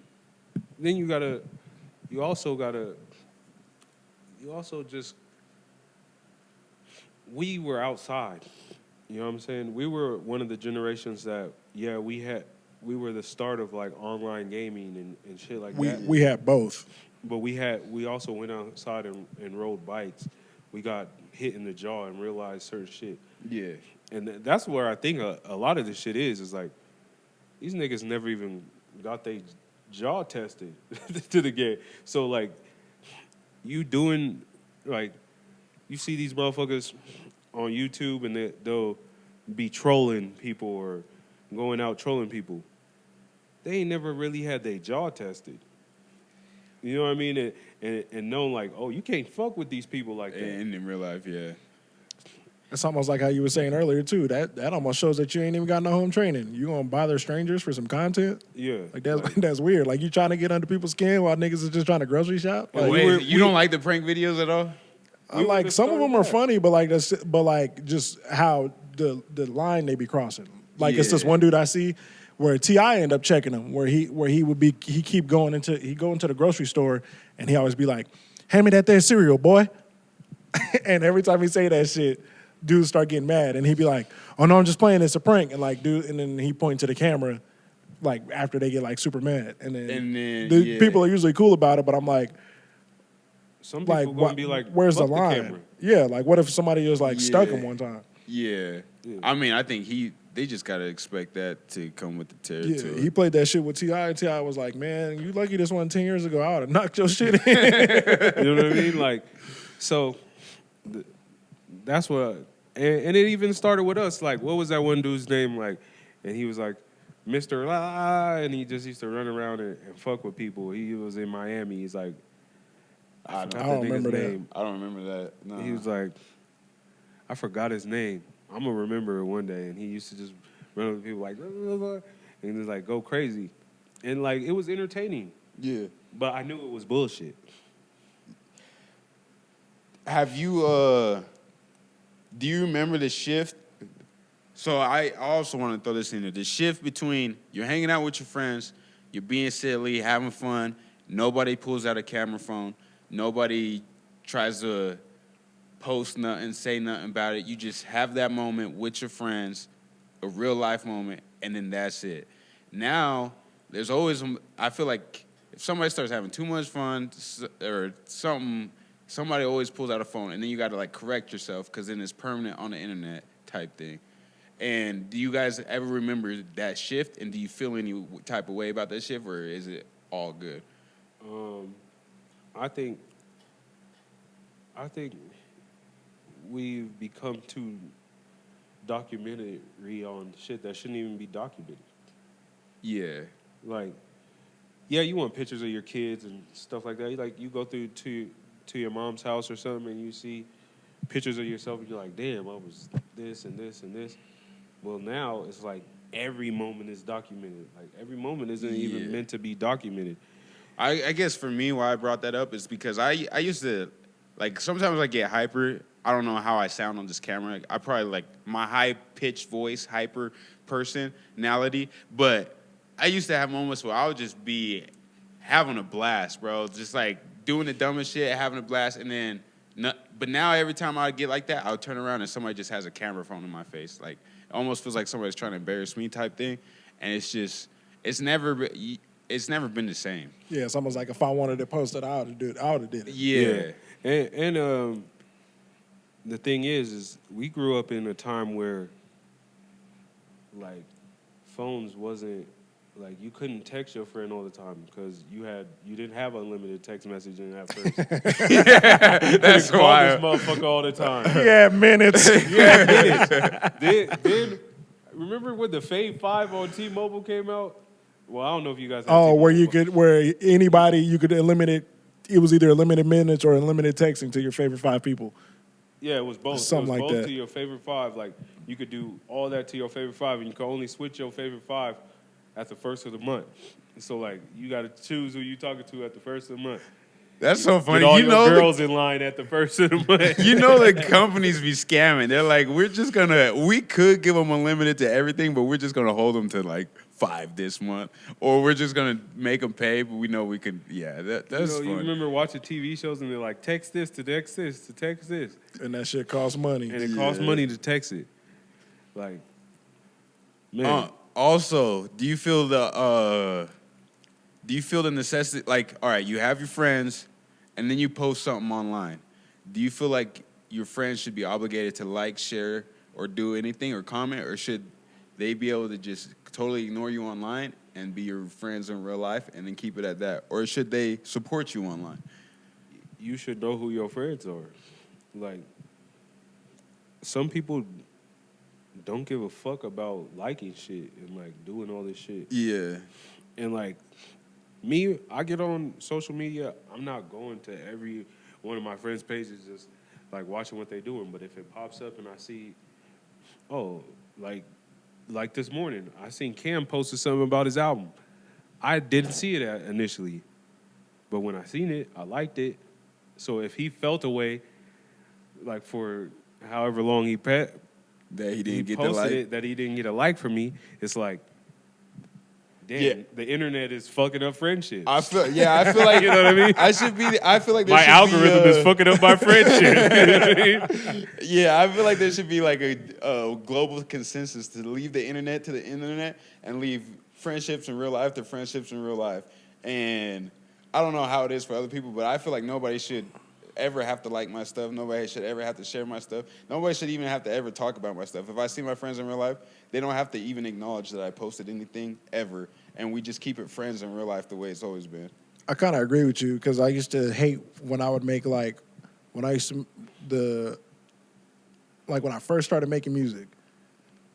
then you also just, we were outside. You know what I'm saying? We were one of the generations that, yeah, we were the start of like online gaming and shit like that. We had both. But we also went outside and rode bikes. We got hit in the jaw and realized certain shit. Yeah. And that's where I think a lot of this shit is like, these niggas never even got their jaw tested to the game. So, like, you doing, like, you see these motherfuckers on YouTube and they'll be trolling people or going out trolling people. They ain't never really had their jaw tested. You know what I mean? And know, like, oh, you can't fuck with these people like that. And in real life, yeah. It's almost like how you were saying earlier, too. That almost shows that you ain't even got no home training. You gonna bother strangers for some content? Yeah. Like, that's weird. Like, you trying to get under people's skin while niggas is just trying to grocery shop? Like, Wait, you don't like the prank videos at all? I'm like, some of them are funny, but like just how the line they be crossing. Like, it's this Yeah. one dude I see where T.I. end up checking him, where he keep go into the grocery store and he always be like, hand me that there cereal, boy. And every time he say that shit, dudes start getting mad and he'd be like, oh no, I'm just playing, it's a prank. And like, dude, and then he point to the camera like after they get like super mad. And then yeah. people are usually cool about it, but I'm like, Some people like, gonna be like, where's the fuck line? camera. Yeah, like what if somebody just like stuck him Yeah. one time? Yeah. I mean, I think they just gotta expect that to come with the Yeah, territory. he played that shit with T.I. and T.I. was like, man, you lucky this one 10 years ago. I would have knocked your shit in. You know what I mean? Like, so that's what, and it even started with us. Like, what was that one dude's name? Like, and he was like, Mr. La, and he just used to run around and fuck with people. He was in Miami. He's like, I forgot don't the nigga's remember that. name. I don't remember that. No. He was like, I forgot his name. I'm gonna remember it one day. And he used to just run up to people like, and he was like, go crazy, and like it was entertaining. Yeah. But I knew it was bullshit. Have you do you remember the shift? So I also want to throw this in there. The shift between you're hanging out with your friends, you're being silly, having fun, nobody pulls out a camera phone, nobody tries to post nothing, say nothing about it. You just have that moment with your friends, a real life moment, and then that's it. Now, there's always, I feel like if somebody starts having too much fun or something, somebody always pulls out a phone, and then you got to like correct yourself because then it's permanent on the internet type thing. And do you guys ever remember that shift, and do you feel any type of way about that shift, or is it all good? I think we've become too documentary on shit that shouldn't even be documented. Yeah. Like, yeah, you want pictures of your kids and stuff like that. Like, you go through to your mom's house or something and you see pictures of yourself and you're like, damn, I was this and this and this. Well, now it's like every moment is documented. Like every moment isn't even meant to be documented. I guess for me, why I brought that up is because I used to, like, sometimes I get hyper. I don't know how I sound on this camera. I probably, like, my high-pitched voice, hyper personality. But I used to have moments where I would just be having a blast, bro. Just, like, doing the dumbest shit, having a blast. And then, but now every time I get like that, I'll turn around and somebody just has a camera phone in my face. Like, it almost feels like somebody's trying to embarrass me type thing. And it's just, it's never been the same. Yeah, it's almost like if I wanted to post it, I would have did it. Yeah. And the thing is we grew up in a time where, like, phones wasn't, like, you couldn't text your friend all the time because you didn't have unlimited text messaging at first. Yeah, that's call why. this motherfucker all the time. Yeah, minutes. Then remember when the Fave 5 on T-Mobile came out? Well, I don't know if you guys had Oh, T-Mobile. where anybody you could eliminate. It was either unlimited minutes or unlimited texting to your favorite 5 people. Yeah, it was both. Something it was like both that. to your favorite 5. Like, you could do all that to your favorite 5, and you could only switch your favorite 5 at the first of the month. So, like, you got to choose who you talking to at the first of the month. That's so funny. Get all You your know, girls in line at the first of the month. you know the companies be scamming. They're like, we could give them unlimited to everything, but we're just gonna hold them to like 5 this month, or we're just gonna make them pay. But we know we could. Yeah, that's You fun. remember watching TV shows and they're like, text this to text this to text this, And that shit costs money. and it costs money to text it. Like, man. Also, do you feel the necessity? Like, all right, you have your friends, and then you post something online. Do you feel like your friends should be obligated to like, share, or do anything or comment, or should they be able to just totally ignore you online and be your friends in real life and then keep it at that? Or should they support you online? You should know who your friends are. Like, some people don't give a fuck about liking shit and, like, doing all this shit. Yeah. And, like, me, I get on social media, I'm not going to every one of my friends' pages just, like, watching what they're doing. But if it pops up and I see, oh, like this morning, I seen Cam posted something about his album. I didn't see it initially. But when I seen it, I liked it. So if he felt a way, like, for however long he That he didn't get the posted like. it, that he didn't get a like from me, it's like, damn, the internet is fucking up friendship. I feel like You know what I mean? I feel like there My should algorithm be, is fucking up my friendship. You know what I mean? Yeah, I feel like there should be like a global consensus to leave the internet to the internet and leave friendships in real life to friendships in real life. And I don't know how it is for other people, but I feel like nobody should ever have to like my stuff. Nobody should ever have to share my stuff. Nobody should even have to ever talk about my stuff. If I see my friends in real life, they don't have to even acknowledge that I posted anything ever. And we just keep it friends in real life the way it's always been. I kind of agree with you because I used to hate when I would make when I first started making music,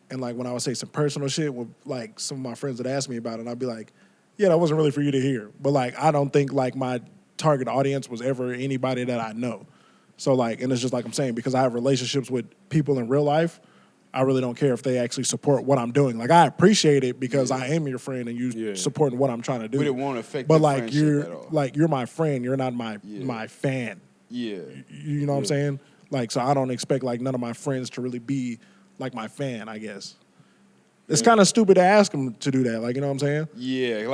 and like when I would say some personal shit with like some of my friends would ask me about it, and I'd be like, yeah, that wasn't really for you to hear. But like I don't think like my target audience was ever anybody that I know. So like, and it's just like I'm saying, because I have relationships with people in real life, I really don't care if they actually support what I'm doing. Like I appreciate it because I am your friend and you supporting what I'm trying to do. But it won't affect but the like friendship at all. you're my friend. You're not my fan. Yeah. You know what I'm saying? Like, so I don't expect like none of my friends to really be like my fan, I guess. It's kind of stupid to ask them to do that. Like, you know what I'm saying? Yeah.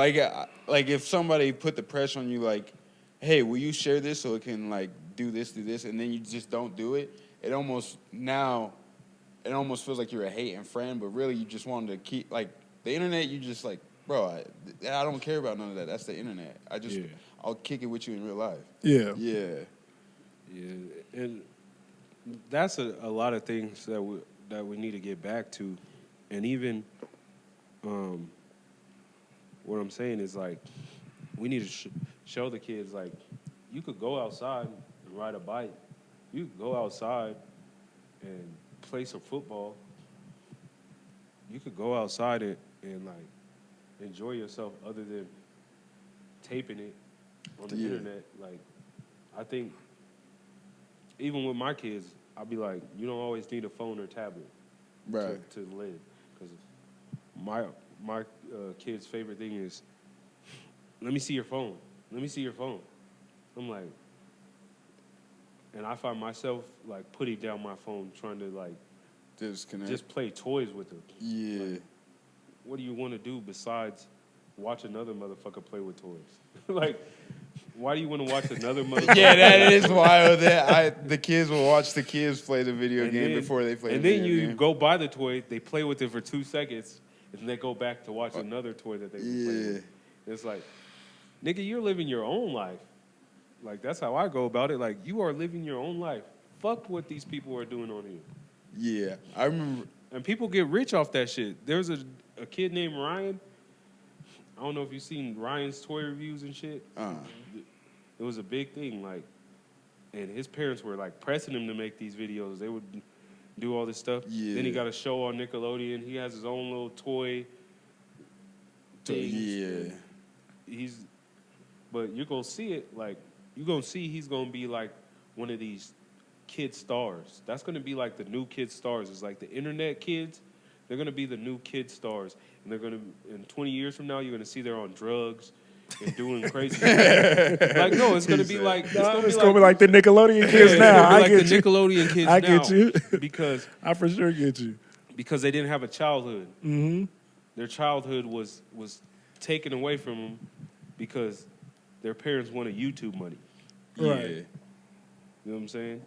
Like if somebody put the pressure on you, like, hey, will you share this so it can like do this, and then you just don't do it. It almost feels like you're a hating friend, but really you just wanted to keep, like, the internet, you just like, bro, I don't care about none of that. That's the internet. I'll kick it with you in real life. Yeah. Yeah. Yeah, and that's a lot of things that we need to get back to. And even what I'm saying is, like, we need to show the kids, like, you could go outside and ride a bike. You could go outside and play some football. You could go outside and like, enjoy yourself other than taping it on the internet. Like, I think even with my kids, I'll be like, you don't always need a phone or tablet Right. to live. Because my kid's favorite thing is, let me see your phone. Let me see your phone. I'm like, and I find myself like putting down my phone, trying to like Disconnect. just play toys with him. Yeah. Like, what do you want to do besides watch another motherfucker play with toys? Like, why do you want to watch another motherfucker? Yeah, that is wild. That the kids will watch the kids play the video And game then- before they play And the then video you game. go buy the toy, they play with it for 2 seconds, and they go back to watch another toy that they play Yeah. with. It's like, nigga, you're living your own life. Like, that's how I go about it. Like, you are living your own life. Fuck what these people are doing on here. Yeah, I remember. And people get rich off that shit. There's a kid named Ryan. I don't know if you've seen Ryan's toy reviews and shit. It was a big thing, like, and his parents were like pressing him to make these videos. They would do all this stuff. Yeah. Then he got a show on Nickelodeon. He has his own little toy things. Yeah. But you're gonna see it, like, you're gonna see he's gonna be like one of these kid stars. That's gonna be like the new kid stars. It's like the internet kids. They're gonna be the new kid stars, and they're gonna in 20 years from now, you're gonna see they're on drugs and doing crazy shit. Like, no, it's gonna be like It's gonna be like the Nickelodeon kids it's now. gonna be I like get the you. Nickelodeon kids I now. get you. because I for sure get you. they didn't have a childhood. Mm-hmm. Their childhood was taken away from them because their parents wanted YouTube money. Yeah. Right. You know what I'm saying?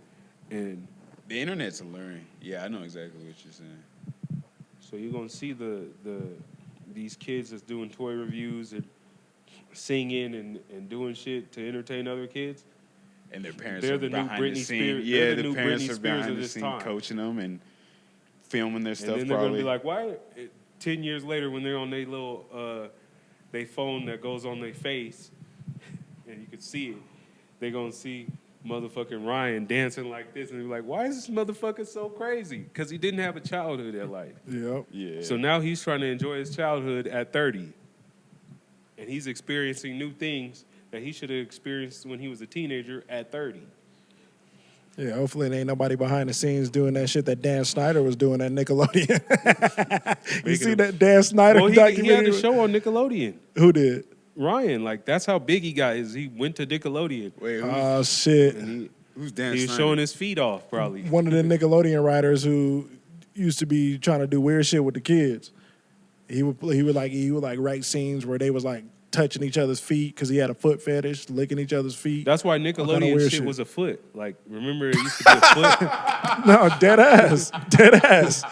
And The internet's alluring. Yeah, I know exactly what you're saying. so you're gonna see these kids that's doing toy reviews and singing and doing shit to entertain other kids. And their parents They're are the new behind Britney the scene. Spears- Yeah, they're the the new parents Britney are Spears behind of the this scene time. coaching them and filming their stuff. And then they're probably. gonna be like, why? 10 years later, when they're on their little they phone that goes on their face, and you can see it, they're gonna see motherfucking Ryan dancing like this, and they're like, why is this motherfucker so crazy? Because he didn't have a childhood at life. Yep. Yeah. So now he's trying to enjoy his childhood at 30, and he's experiencing new things that he should have experienced when he was a teenager at 30. Yeah, hopefully there ain't nobody behind the scenes doing that shit that Dan Snyder was doing at Nickelodeon. You see that Dan Snyder Well, he documentary? had a show on Nickelodeon. Who did? Ryan, like, that's how big he got. Is he went to Nickelodeon, Wait, Oh, shit. and who's Dan he was Snyder? showing his feet off, probably. One of the Nickelodeon writers who used to be trying to do weird shit with the kids. He would like write scenes where they was like touching each other's feet because he had a foot fetish, licking each other's feet. That's why kinda Nickelodeon weird shit shit. was a foot. Like, remember it used to be a foot? No, dead ass.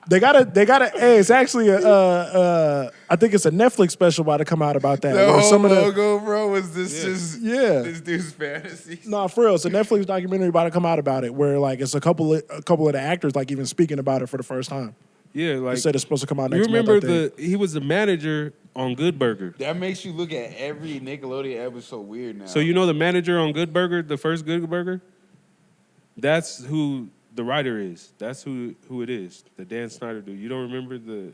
They got a. Hey, it's actually I think it's a Netflix special about to come out about that. The where whole some of the logo, bro, was this just Yeah. this dude's fantasy? no, for real, it's a Netflix documentary about to come out about it, where like it's a couple of the actors like even speaking about it for the first time. Yeah, They like, said it's supposed to come out you next month. remember I think. he was the manager on Good Burger. That makes you look at every Nickelodeon episode weird now. So you know the manager on Good Burger, the first Good Burger? That's who the writer is. That's who it is. The Dan Snyder dude. You don't remember the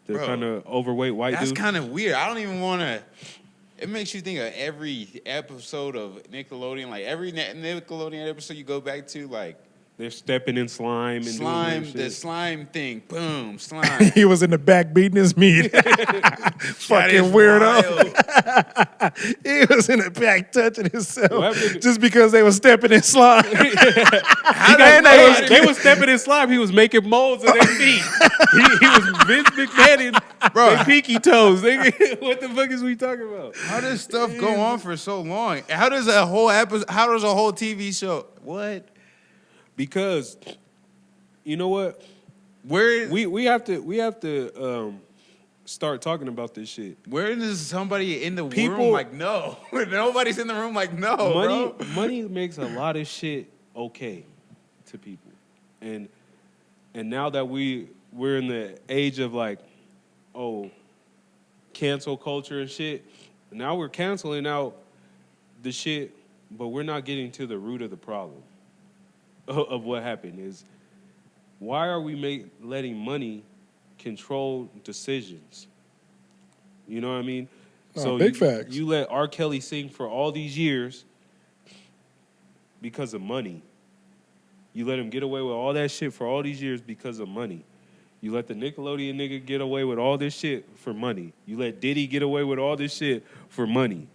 Bro, kind of overweight white that's dude? kind of weird. I don't even want to. It makes you think of every episode of Nickelodeon, like every Nickelodeon episode you go back to, like They're stepping in slime and slime, doing the that shit. slime thing, boom, slime. He was in the back beating his meat. Fucking is weirdo. wild. He was in the back touching himself What happened? just because they were stepping in slime. They was stepping in slime. He was making molds of their feet. he was Vince McMahon, Bro. they pinky toes. What the fuck is we talking about? How does stuff go on for so long? How does a whole episode? How does a whole TV show? What? Because you know what? Where We have to start talking about this shit. where does somebody in the room People- like no? Nobody's in the room like no, bro. Money makes a lot of shit okay to people, and now that we're in the age of like, cancel culture and shit. Now we're canceling out the shit, but we're not getting to the root of the problem of what happened. Is why are we letting money control decisions? You know what I mean? Big facts. You let R. Kelly sing for all these years because of money. You let him get away with all that shit for all these years because of money. You let the Nickelodeon nigga get away with all this shit for money. You let Diddy get away with all this shit for money.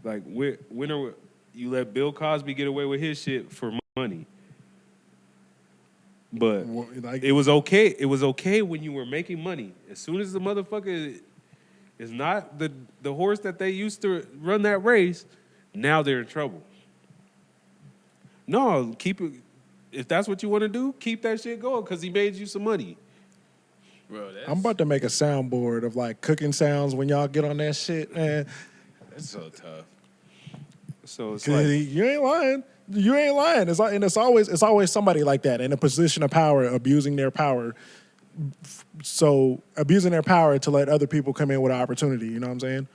Like, when are you let Bill Cosby get away with his shit for money? But Like, it was okay. It was okay when you were making money. As soon as the motherfucker is not the horse that they used to run that race, now they're in trouble. No, keep it. If that's what you want to do, keep that shit going because he made you some money. Bro, I'm about to make a soundboard of like cooking sounds when y'all get on that shit, man. that's so tough. So it's 'Cause like, you ain't lying. You ain't lying. It's like, and it's always somebody like that in a position of power, abusing their power. So abusing their power to let other people come in with an opportunity. You know what I'm saying?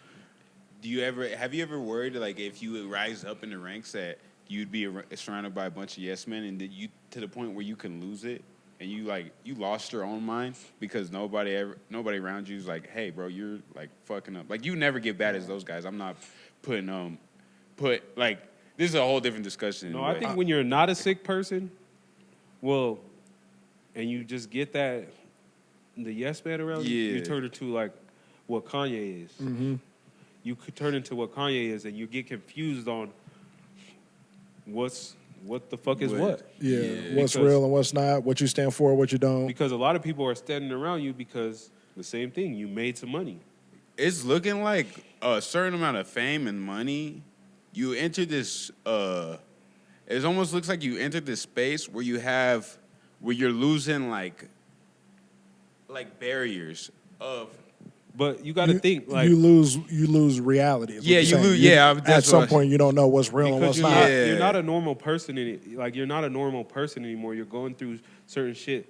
Have you ever worried like if you would rise up in the ranks that you'd be surrounded by a bunch of yes men and that you to the point where you can lose it and you lost your own mind because nobody around you is like, hey bro, you're like fucking up. Like you never get bad as those guys. I'm not putting this is a whole different discussion. no, I think when you're not a sick person, well, and you just get the yes man around you, you Yeah. turn into like what Kanye is. Mm-hmm. You could turn into what Kanye is, and you get confused on what the fuck is what. Yeah. Yeah. What's Because- real and what's not? What you stand for? What you don't? Because a lot of people are standing around you because the same thing. You made some money. it's looking like a certain amount of fame and money. You enter this. It almost looks like you entered this space where you're losing like barriers of. But you got to think like you lose reality. is what Yeah, you're you saying. lose- yeah, At that's some what I- point, you don't know what's real and because what's you're not. Yeah. you're not a normal person you're not a normal person anymore. You're going through certain shit.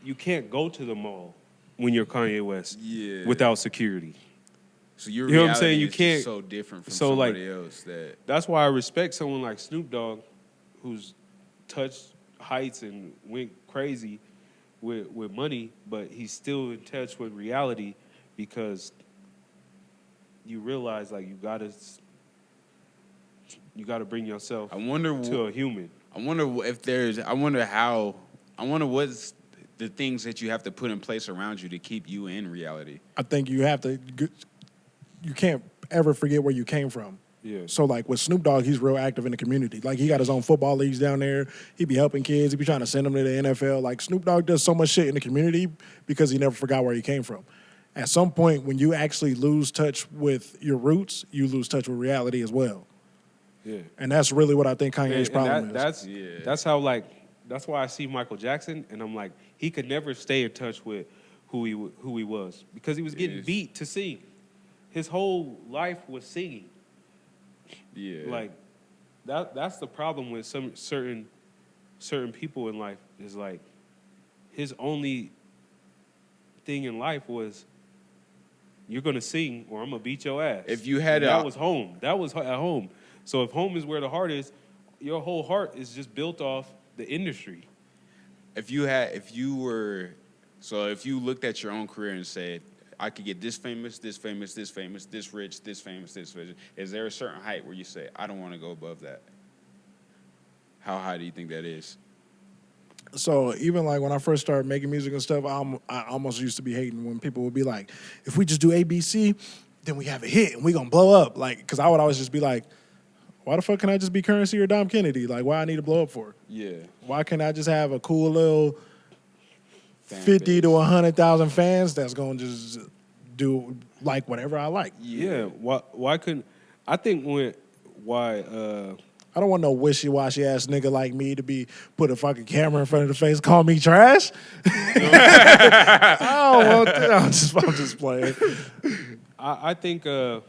You can't go to the mall when you're Kanye West Yeah. without security. So your You know what I'm reality saying? You is just can't- so different from so, like- somebody else that. That's why I respect someone like Snoop Dogg, who's touched heights and went crazy with money, but he's still in touch with reality because you realize like you gotta bring yourself I wonder. to a human. I wonder what's the things that you have to put in place around you to keep you in reality. I think you have to. You can't ever forget where you came from. Yeah. So like with Snoop Dogg, he's real active in the community. Like he got his own football leagues down there. He be helping kids. He be trying to send them to the NFL. Like Snoop Dogg does so much shit in the community because he never forgot where he came from. At some point, when you actually lose touch with your roots, you lose touch with reality as well. Yeah. And that's really what I think Kanye's And problem is. that's how like that's why I see Michael Jackson and I'm like he could never stay in touch with who he was because he was getting Yes. beat to sing. His whole life was singing. Yeah. Like that's the problem with some certain people in life is like his only thing in life was you're gonna sing or I'm gonna beat your ass. If you had that was home. That was at home. So if home is where the heart is, your whole heart is just built off the industry. if you looked at your own career and said, I could get this famous, this famous, this famous, this rich, this famous, this rich, is there a certain height where you say, I don't want to go above that? How high do you think that is? So even like when I first started making music and stuff, I almost used to be hating when people would be like, if we just do ABC, then we have a hit and we gonna blow up. Like, because I would always just be like, why the fuck can I just be Currency or Dom Kennedy? Like, why I need to blow up for? Yeah. Why can't I just have a cool little Fan 50 base. to 100,000 fans that's gonna just do like whatever I like? Yeah. Why couldn't I think why I don't want no wishy-washy ass nigga like me to be put a fucking camera in front of the face, call me trash. I don't want that. I'm just playing. I think I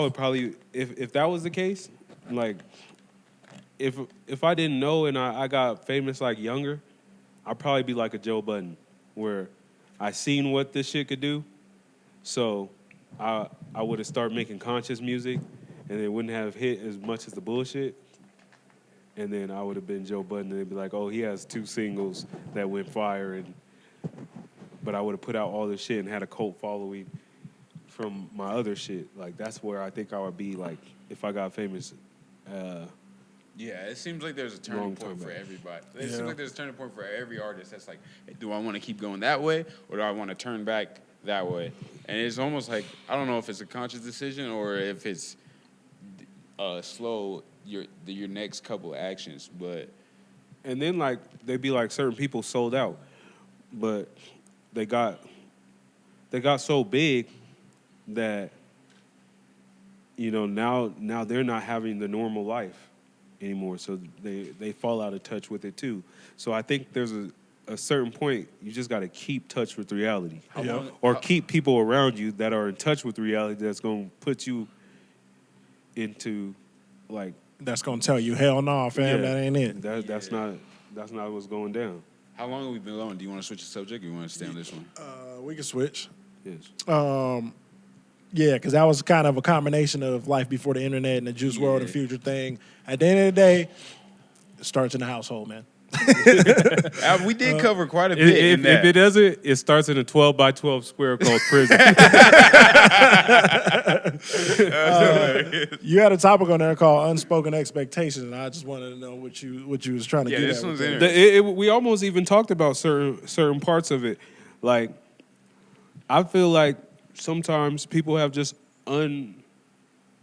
would probably if that was the case, like if I didn't know and I got famous like younger, I'd probably be like a Joe Budden, where I seen what this shit could do, so I would have started making conscious music, and it wouldn't have hit as much as the bullshit. And then I would have been Joe Budden, and they'd be like, "Oh, he has 2 singles that went fire," but I would have put out all this shit and had a cult following from my other shit. Like that's where I think I would be like if I got famous Yeah, it seems like there's a turning Long point time for back. everybody. It Yeah. seems like there's a turning point for every artist that's like, hey, do I want to keep going that way or do I want to turn back that way? And it's almost like, I don't know if it's a conscious decision or if it's slow your next couple actions, but And then like they'd be like certain people sold out, but they got so big that now they're not having the normal life anymore, so they fall out of touch with it too. So I think there's a certain point you just got to keep touch with reality, or keep people around you that are in touch with reality that's going to put you into like That's gonna tell you, hell no, fam, that ain't it. That's not what's going down. how long have we been alone? Do you want to switch the subject or you want to stay on this one? We can switch. Yes. Yeah, because that was kind of a combination of life before the internet and the Juice World and Yeah. Future thing. At the end of the day, it starts in the household, man. We did cover quite a bit If in that. it doesn't, it starts in a 12 by 12 square called prison. You had a topic on there called unspoken expectations, and I just wanted to know what you was trying to Yeah, get this at. one's with that. interesting. We almost even talked about certain parts of it. Like, I feel like sometimes people have just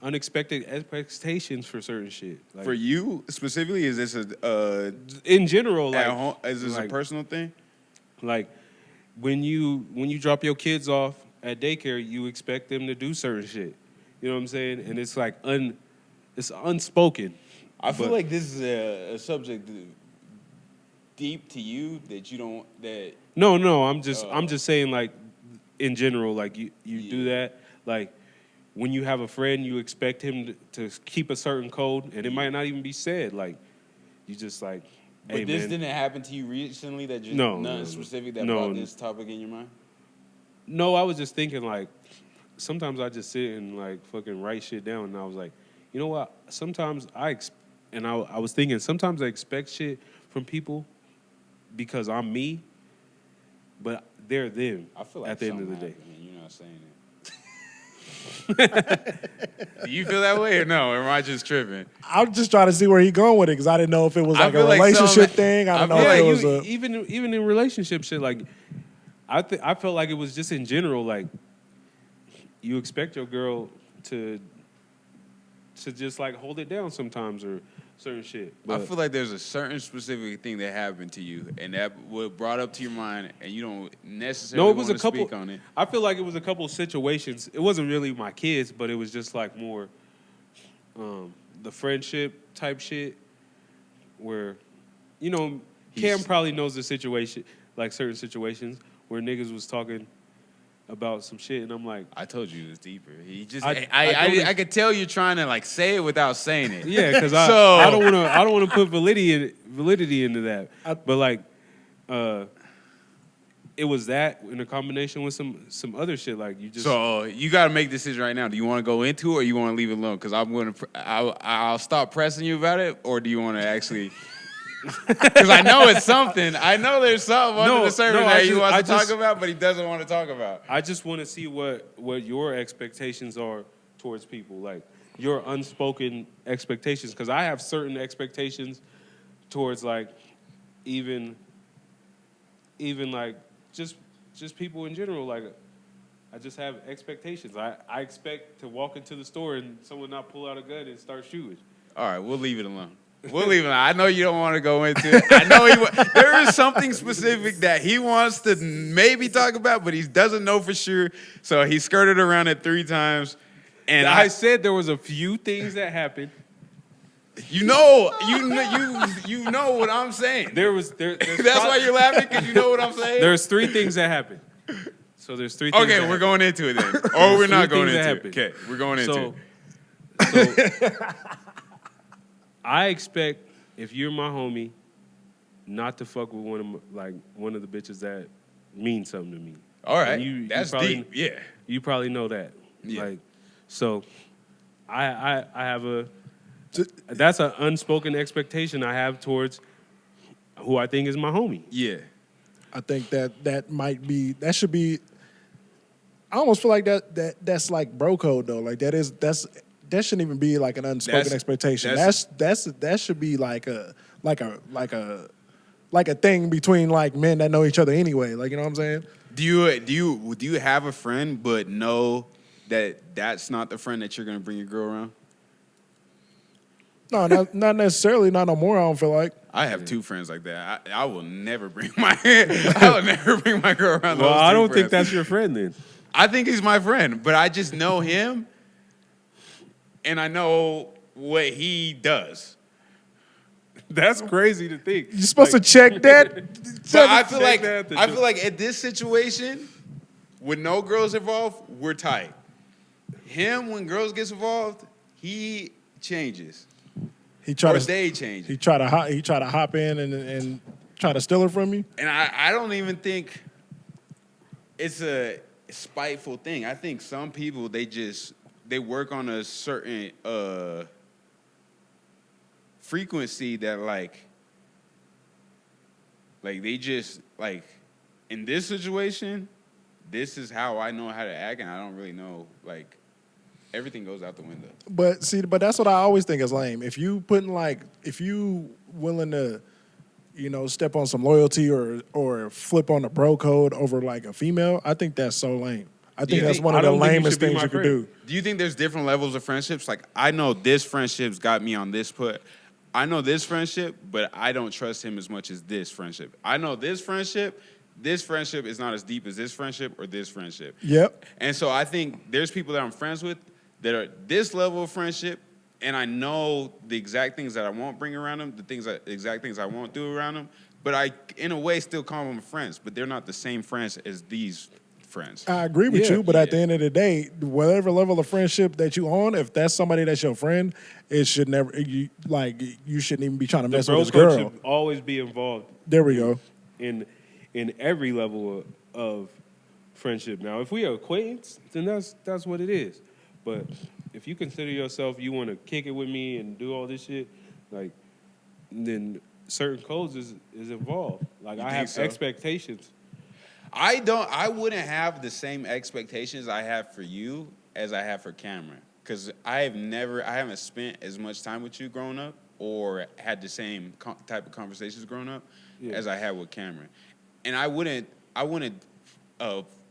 unexpected expectations for certain shit. Like, For you specifically, is this a in general, like, at home? Is this a like- personal thing? like when you drop your kids off at daycare, you expect them to do certain shit. You know what I'm saying? And it's like it's unspoken. I feel But- like this is a subject deep to you that you don't that. No, I'm just saying, like, in general, like you do that. Like when you have a friend, you expect him to keep a certain code, and it might not even be said. Like you just like, But hey, this man. didn't happen to you recently. That just No, nothing no, specific that no. brought this topic in your mind. No, I was just thinking, like, sometimes I just sit and like fucking write shit down, and I was like, you know what? Sometimes I was thinking sometimes I expect shit from people because I'm me, but they're them. I feel like at the end of the something day. happened and you're not saying it. Do you feel that way or no? Or am I just tripping? I'm just trying to see where he going with it because I didn't know if it was I like a feel like relationship some- thing. I I don't know feel if like it was a. even in relationship shit, like I felt like it was just in general, like you expect your girl to just like hold it down sometimes or certain shit. I But feel like there's a certain specific thing that happened to you, and that was brought up to your mind, and you don't necessarily no, it was want a to couple. speak on it. I feel like it was a couple situations. It wasn't really my kids, but it was just like more the friendship type shit where, Cam He's- probably knows the situation, like certain situations where niggas was talking about some shit, and I'm like, I told you it was deeper. He just, I I could tell you're trying to like say it without saying it. yeah, because So- I don't want to put validity into that, but like, it was that in a combination with some other shit. Like you just So you got to make a decision right now. Do you want to go into it or you want to leave it alone? Because I'll stop pressing you about it, or do you want to actually? Because I know it's something. I know there's something under the surface that he wants to talk about, but he doesn't want to talk about. I just want to see what your expectations are towards people, like your unspoken expectations. Because I have certain expectations towards like even like just people in general. Like I just have expectations. I expect to walk into the store and someone not pull out a gun and start shooting. All right, we'll leave it alone. We'll leave it alone. I know you don't want to go into it. I know there is something specific that he wants to maybe talk about, but he doesn't know for sure. So he skirted around it 3 times. And I said there was a few things that happened. you know what I'm saying. There's That's why you're laughing, because you know what I'm saying. There's 3 things that happened. So there's 3 things. Okay, that we're happened. going into it then, or we're not 3 going things that into it. happened. Okay, we're going into it. So I expect if you're my homie, not to fuck with one of the bitches that mean something to me. All right, And that's probably, deep. Yeah. You probably know that. Yeah. Like, so I have that's an unspoken expectation I have towards who I think is my homie. Yeah. I think that should be. I almost feel like that's like bro code though. Like that's that shouldn't even be like an unspoken expectation. That should be like a thing between like men that know each other anyway. Like, you know what I'm saying? Do you have a friend but know that that's not the friend that you're gonna bring your girl around? No, not necessarily. Not no more. I don't feel like. I have two friends like that. I will never bring my girl around. Well, those I two don't think friends. that's your friend then. I think he's my friend, but I just know him, and I know what he does. That's crazy to think. You're supposed to check that. But I feel check like that at this situation, with no girls involved, we're tight. Him, when girls gets involved, he changes. He try Or to they change. he try to hop in and try to steal her from you. And I don't even think it's a spiteful thing. I think some people they work on a certain frequency that like they just like in this situation, this is how I know how to act, and I don't really know like everything goes out the window. But that's what I always think is lame. If you willing to, step on some loyalty or flip on the bro code over like a female, I think that's so lame. I think that's one of the lamest things you could do. Do you think there's different levels of friendships? Like I know this friendship's got me on this put. I know this friendship, but I don't trust him as much as this friendship. I know this friendship is not as deep as this friendship or this friendship. Yep. And so I think there's people that I'm friends with that are this level of friendship, and I know the exact things that I won't bring around them, the exact things I won't do around them, but I, in a way, still call them friends, but they're not the same friends as these friends. I agree with you, but at the end of the day, whatever level of friendship that you on, if that's somebody that's your friend, it should never, you shouldn't even be trying to mess with this The bro code girl. should always be involved. There we go. In every level of friendship. Now, if we are acquaintance, then that's what it is. But if you consider yourself, you want to kick it with me and do all this shit, like, then certain codes is involved. Like, I have expectations. I wouldn't have the same expectations I have for you as I have for Cameron. Because I haven't spent as much time with you growing up or had the same type of conversations growing up as I had with Cameron. And I wouldn't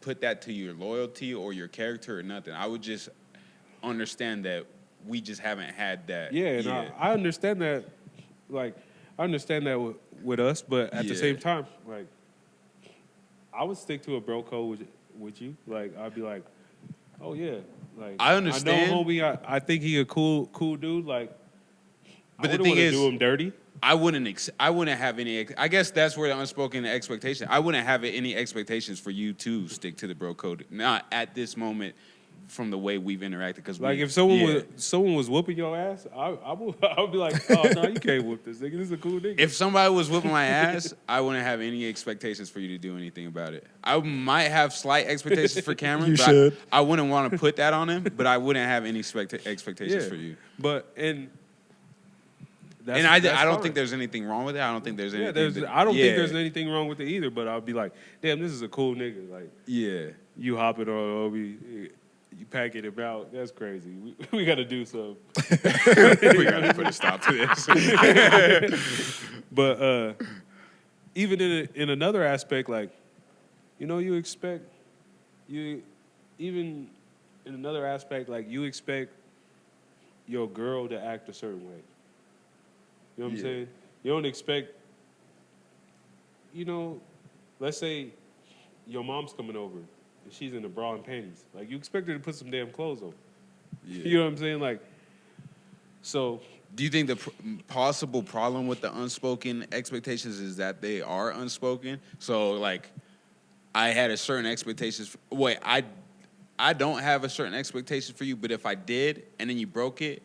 put that to your loyalty or your character or nothing. I would just understand that we just haven't had that. Yeah, and I understand that. Like, I understand that with us, but at the same time, like, I would stick to a bro code with you. Like, I'd be like, oh yeah, like I understand. I know homie. I think he a cool dude. Like, but I the thing is, do him dirty. I wouldn't have any. I guess that's where the unspoken expectation. I wouldn't have any expectations for you to stick to the bro code. Not at this moment, from the way we've interacted. Because like if someone was whooping your ass, I would be like, oh no, you can't whoop this nigga. This is a cool nigga. If somebody was whooping my ass, I wouldn't have any expectations for you to do anything about it. I might have slight expectations for Cameron. You should. I wouldn't want to put that on him, but I wouldn't have any expectations for you. But I don't think there's anything wrong with it. I don't think there's anything. I don't think there's anything wrong with it either. But I'll be like, damn, this is a cool nigga. Like, you hopping on Obi, you packing him out. That's crazy. We got to do something. We got to put a stop to this. But even in another aspect, like, even in another aspect, like, you expect your girl to act a certain way. You know what I'm saying? You don't expect, let's say your mom's coming over and she's in a bra and panties. Like, you expect her to put some damn clothes on. Yeah. You know what I'm saying? Like, so. Do you think the possible problem with the unspoken expectations is that they are unspoken? So, like, I had a certain expectations. I don't have a certain expectation for you, but if I did and then you broke it,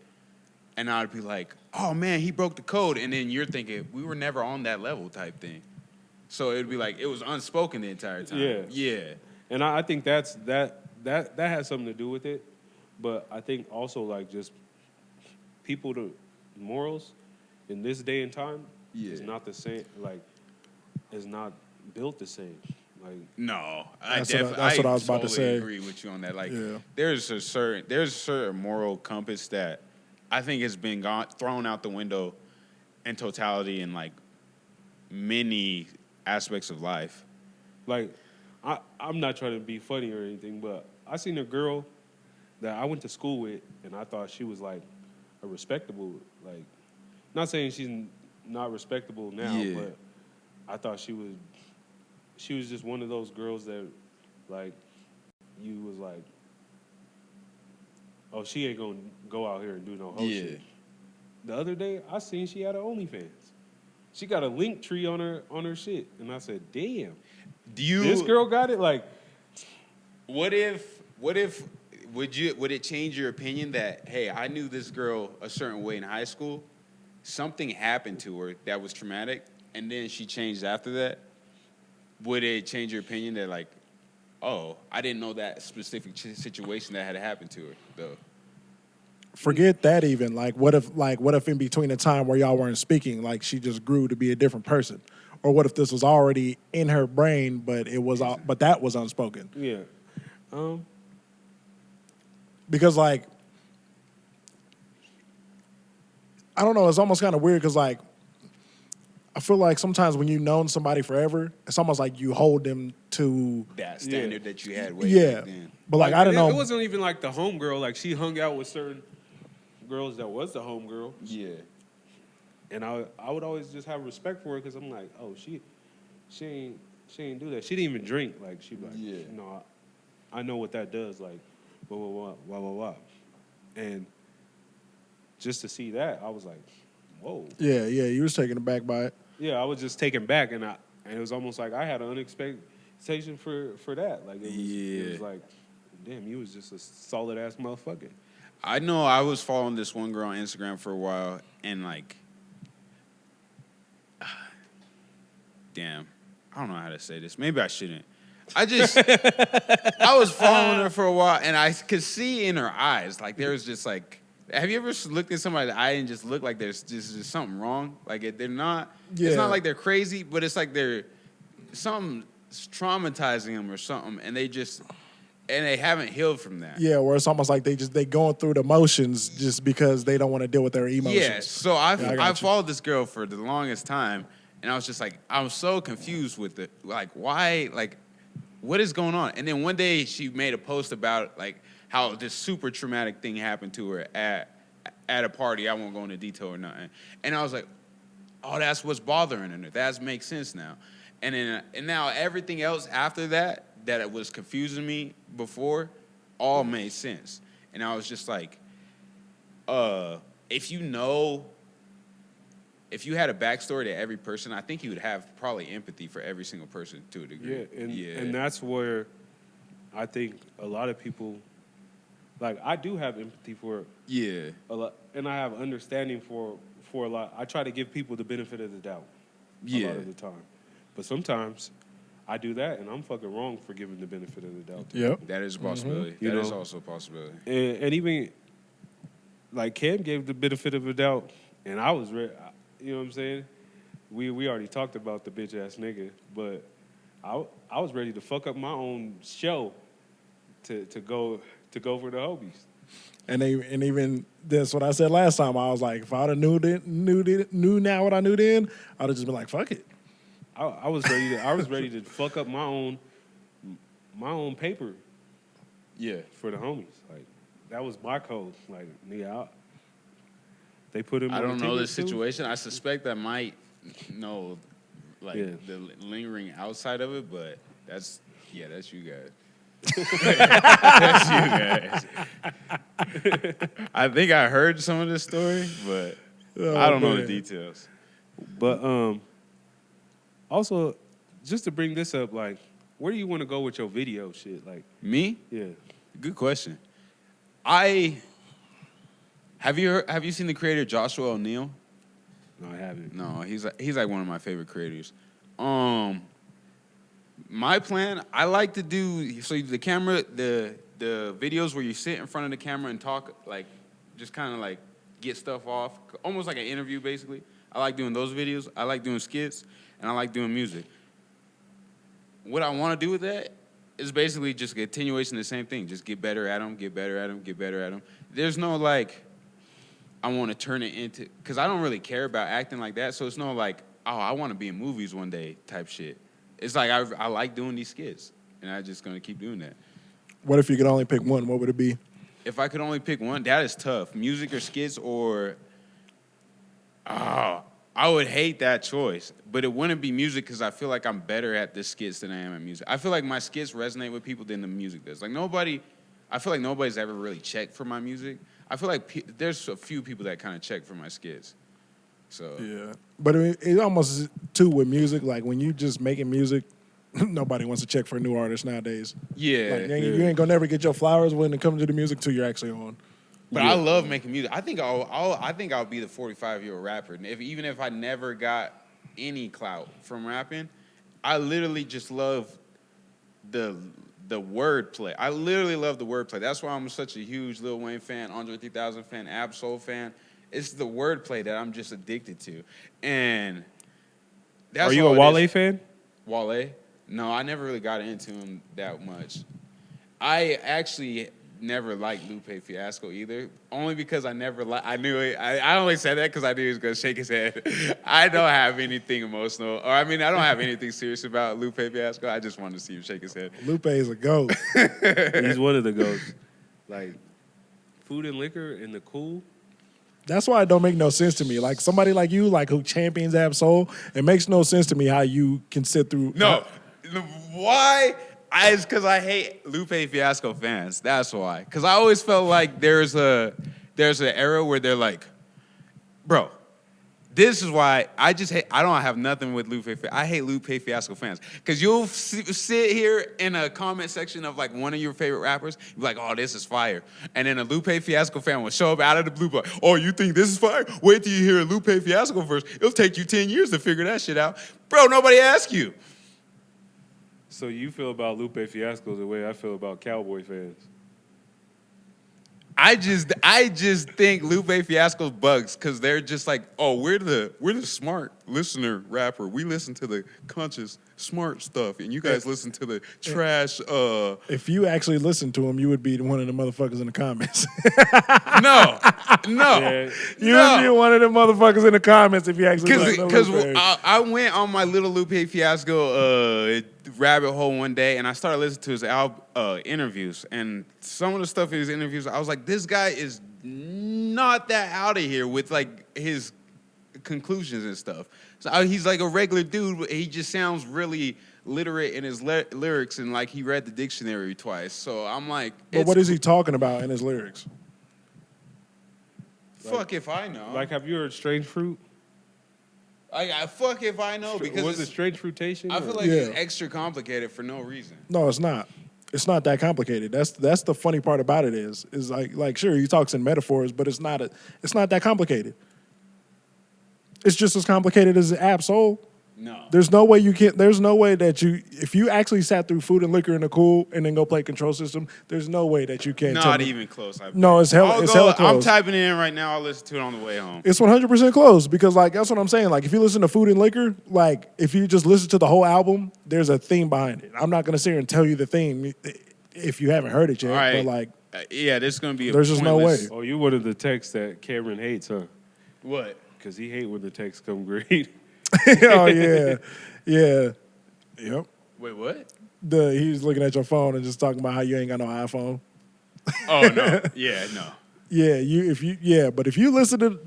and I'd be like, oh, man, he broke the code. And then you're thinking, we were never on that level type thing. So it would be like, it was unspoken the entire time. Yeah. And I think that has something to do with it. But I think also, like, just people, the morals in this day and time is not the same, like, is not built the same. Like, No, That's what I was about to say. Agree with you on that. Like, Yeah. there's a certain moral compass that I think has been thrown out the window in totality in like many aspects of life. like I'm not trying to be funny or anything, but I seen a girl that I went to school with, and I thought she was like a respectable, like, not saying she's not respectable now, Yeah. but I thought she was just one of those girls that, like, you was like, oh, she ain't gonna go out here and do no whole shit. The other day, I seen she had an OnlyFans. She got a link tree on her shit, and I said, damn, this girl got it. Like, What if would it change your opinion that, hey, I knew this girl a certain way in high school, something happened to her that was traumatic, and then she changed after that? Would it change your opinion that, like, oh, I didn't know that specific situation that had happened to her though? Forget that even. What if in between the time where y'all weren't speaking, like she just grew to be a different person? Or what if this was already in her brain, but that was unspoken? yeah. Because like, I don't know, it's almost kind of weird because like, I feel like sometimes when you've known somebody forever, it's almost like you hold them to That standard that you had way back then. But like I don't know. It wasn't even like the homegirl. Like, she hung out with certain girls that was the homegirl. Yeah. And I would always just have respect for her because I'm like, oh, she ain't do that. She didn't even drink. Like, she'd be like, Yeah. no, I know what that does. Like, blah, blah, blah, blah, blah, blah. And just to see that, I was like, whoa. Yeah, you was taken aback by it. Yeah, I was just taken back, and it was almost like I had an unexpectation for that. Like, it was like, damn, you was just a solid ass motherfucker. I know I was following this one girl on Instagram for a while, and like, damn, I don't know how to say this. Maybe I shouldn't. I was following her for a while, and I could see in her eyes, like, there was just like, have you ever looked at somebody's eye and just look like there's just something wrong? Like, they're not, it's not like they're crazy, but it's like something's traumatizing them or something, and they haven't healed from that. Yeah, where it's almost like they going through the motions just because they don't want to deal with their emotions. Yeah, so I followed this girl for the longest time, and I was just like, I was so confused with it. Like, why? Like, what is going on? And then one day she made a post about like how this super traumatic thing happened to her at a party. I won't go into detail or nothing. And I was like, oh, that's what's bothering her. That makes sense now. And now everything else after that it was confusing me before all made sense. And I was just like, if you had a backstory to every person, I think you would have probably empathy for every single person to a degree. Yeah, and that's where I think a lot of people, like, I do have empathy for a lot, and I have understanding for a lot. I try to give people the benefit of the doubt a lot of the time. But sometimes I do that, and I'm fucking wrong for giving the benefit of the doubt. Yep. That is a possibility. Mm-hmm. That is also a possibility. And even, like, Cam gave the benefit of the doubt, and I was ready. You know what I'm saying? We already talked about the bitch ass nigga, but I was ready to fuck up my own show to go for the homies. And even that's what I said last time. I was like, if I'd have knew now what I knew then, I'd have just been like, fuck it. I was ready to fuck up my own paper. Yeah. For the homies. Like, that was my code. Like, nigga, they put him. I don't know the too. situation. I suspect I might know, like, the lingering outside of it, but that's you guys. That's you guys. I think I heard some of the story, but I don't know the details. But also, just to bring this up, like, where do you want to go with your video shit? Like, me? Yeah. Good question. Have you seen the creator Joshua O'Neal? No, I haven't. No, he's like one of my favorite creators. My plan, I like to do the camera, the videos where you sit in front of the camera and talk, like, just kind of like get stuff off, almost like an interview basically. I like doing those videos. I like doing skits, and I like doing music. what I want to do with that is basically just a continuation of the same thing. Just get better at them, get better at them, get better at them. There's no like, I want to turn it into, because I don't really care about acting like that. So it's no like, oh, I want to be in movies one day type shit. It's like I like doing these skits, and I'm just gonna keep doing that. What if you could only pick one? What would it be? If I could only pick one, that is tough. Music or skits or, I would hate that choice. But it wouldn't be music because I feel like I'm better at the skits than I am at music. I feel like my skits resonate with people than the music does. Like I feel like nobody's ever really checked for my music. I feel like there's a few people that kind of check for my skits. So Yeah, but it almost too with music. Like when you just making music, nobody wants to check for a new artist nowadays. yeah. Like, you ain't gonna never get your flowers when it comes to the music till you're actually on. But I love making music. I think I'll be the 45-year-old rapper. And even if I never got any clout from rapping, I literally just love the wordplay. I literally love the wordplay. That's why I'm such a huge Lil Wayne fan, Andre 3000 fan, Ab-Soul fan. It's the wordplay that I'm just addicted to. And that's Are you a Wale fan? Wale? No, I never really got into him that much. I actually never liked Lupe Fiasco either, only because I knew it. I only said that because I knew he was going to shake his head. I don't have anything emotional, I don't have anything serious about Lupe Fiasco. I just wanted to see him shake his head. Lupe is a goat. He's one of the goats. Like, food and liquor and the cool. That's why it don't make no sense to me. Like somebody like you, like who champions Ab-Soul, it makes no sense to me how you can sit through. No, why? It's because I hate Lupe Fiasco fans. That's why. Because I always felt like there's an era where they're like, bro, this is why I don't have nothing with Lupe. I hate Lupe Fiasco fans. Because you'll sit here in a comment section of like one of your favorite rappers, you're like, oh, this is fire. And then a Lupe Fiasco fan will show up out of the blue, like, oh, you think this is fire? Wait till you hear a Lupe Fiasco verse. It'll take you 10 years to figure that shit out. Bro, nobody asked you. So you feel about Lupe Fiasco the way I feel about Cowboy fans. I just think Lupe Fiasco's bugs because they're just like, oh, we're the smart listener rapper. We listen to the conscious smart stuff, and you guys listen to the trash. If you actually listen to him, you would be one of the motherfuckers in the comments. No, Yeah. You would be one of the motherfuckers in the comments if you actually listen to because Lupe. I went on my little Lupe Fiasco rabbit hole one day, and I started listening to his interviews, and some of the stuff in his interviews, I was like, this guy is not that out of here with like his conclusions and stuff. So he's like a regular dude, but he just sounds really literate in his lyrics, and like he read the dictionary twice. So I'm like, But what is he talking about in his lyrics? Fuck if I know. Like, have you heard Strange Fruit? I fuck if I know because Was it Strange Fruitation? I feel like Yeah. it's extra complicated for no reason. No, it's not. It's not that complicated. That's the funny part about it is like sure he talks in metaphors, but it's not that complicated. It's just as complicated as Ab-Soul. No. There's no way that if you actually sat through Food and Liquor in the Cool and then go play Control System, there's no way that you can't tell Not me. even close. No, it's hella close. I'm typing it in right now. I'll listen to it on the way home. It's 100% close because, like, that's what I'm saying. Like, if you listen to Food and Liquor, like, if you just listen to the whole album, there's a theme behind it. I'm not going to sit here and tell you the theme if you haven't heard it yet. All right. But, like, Yeah, this is going to be a There's just no pointless- way. Oh, you one of the texts that Cameron hates, huh? What? Because he hate when the texts come green. oh, yeah. Yeah. Yep. Wait, what? He's looking at your phone and just talking about how you ain't got no iPhone. Oh, no. Yeah, no. Yeah, but if you listen to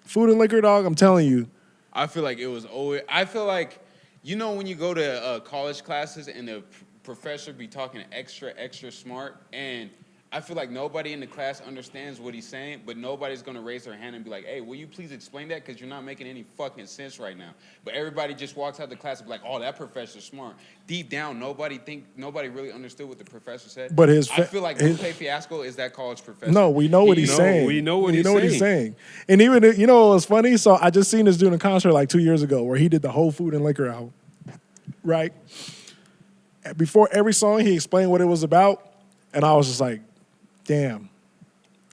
Food and Liquor, dog, I'm telling you. I feel like it was always. I feel like, you know, when you go to college classes and the professor be talking extra smart, and I feel like nobody in the class understands what he's saying, but nobody's gonna raise their hand and be like, "Hey, will you please explain that? Because you're not making any fucking sense right now." But everybody just walks out the class and be like, "Oh, that professor's smart." Deep down, nobody really understood what the professor said. But I feel like Lupe Fiasco is that college professor. No, we know what he's saying. We know what he's saying. And even, you know what was funny? So I just seen this dude in a concert like 2 years ago where he did the whole Food and Liquor album, right? Before every song, he explained what it was about, and I was just like, damn,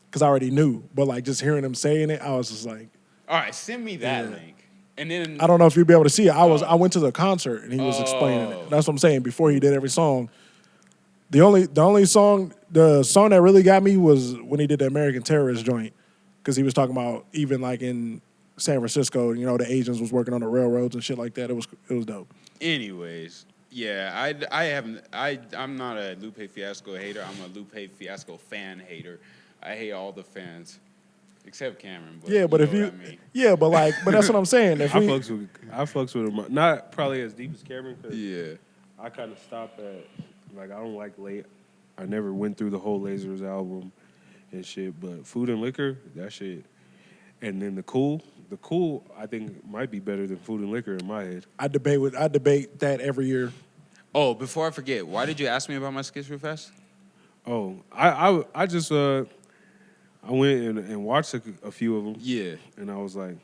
because I already knew. But like just hearing him saying it, I was just like, All right, send me that link. And then I don't know if you'll be able to see it. I went to the concert and he was explaining Oh. it. That's what I'm saying. Before he did every song, the only song that really got me was when he did the American Terrorist joint, because he was talking about even like in San Francisco, the Asians was working on the railroads and shit like that. It was dope. anyways, yeah, I'm not a Lupe Fiasco hater. I'm a Lupe Fiasco fan hater. I hate all the fans. Except Cameron, but Yeah, but if know you, what I mean. yeah, but that's what I'm saying. If I we, fucks with him. Not probably as deep as Cameron, because Yeah. I kind of stop at, like, I don't like late. I never went through the whole Lasers album and shit, but Food and Liquor, that shit. And then the cool, I think might be better than Food and Liquor in my head. I debate that every year. Oh, before I forget, why did you ask me about my skits real fast? Oh, I just I went and watched a few of them. Yeah. And I was like,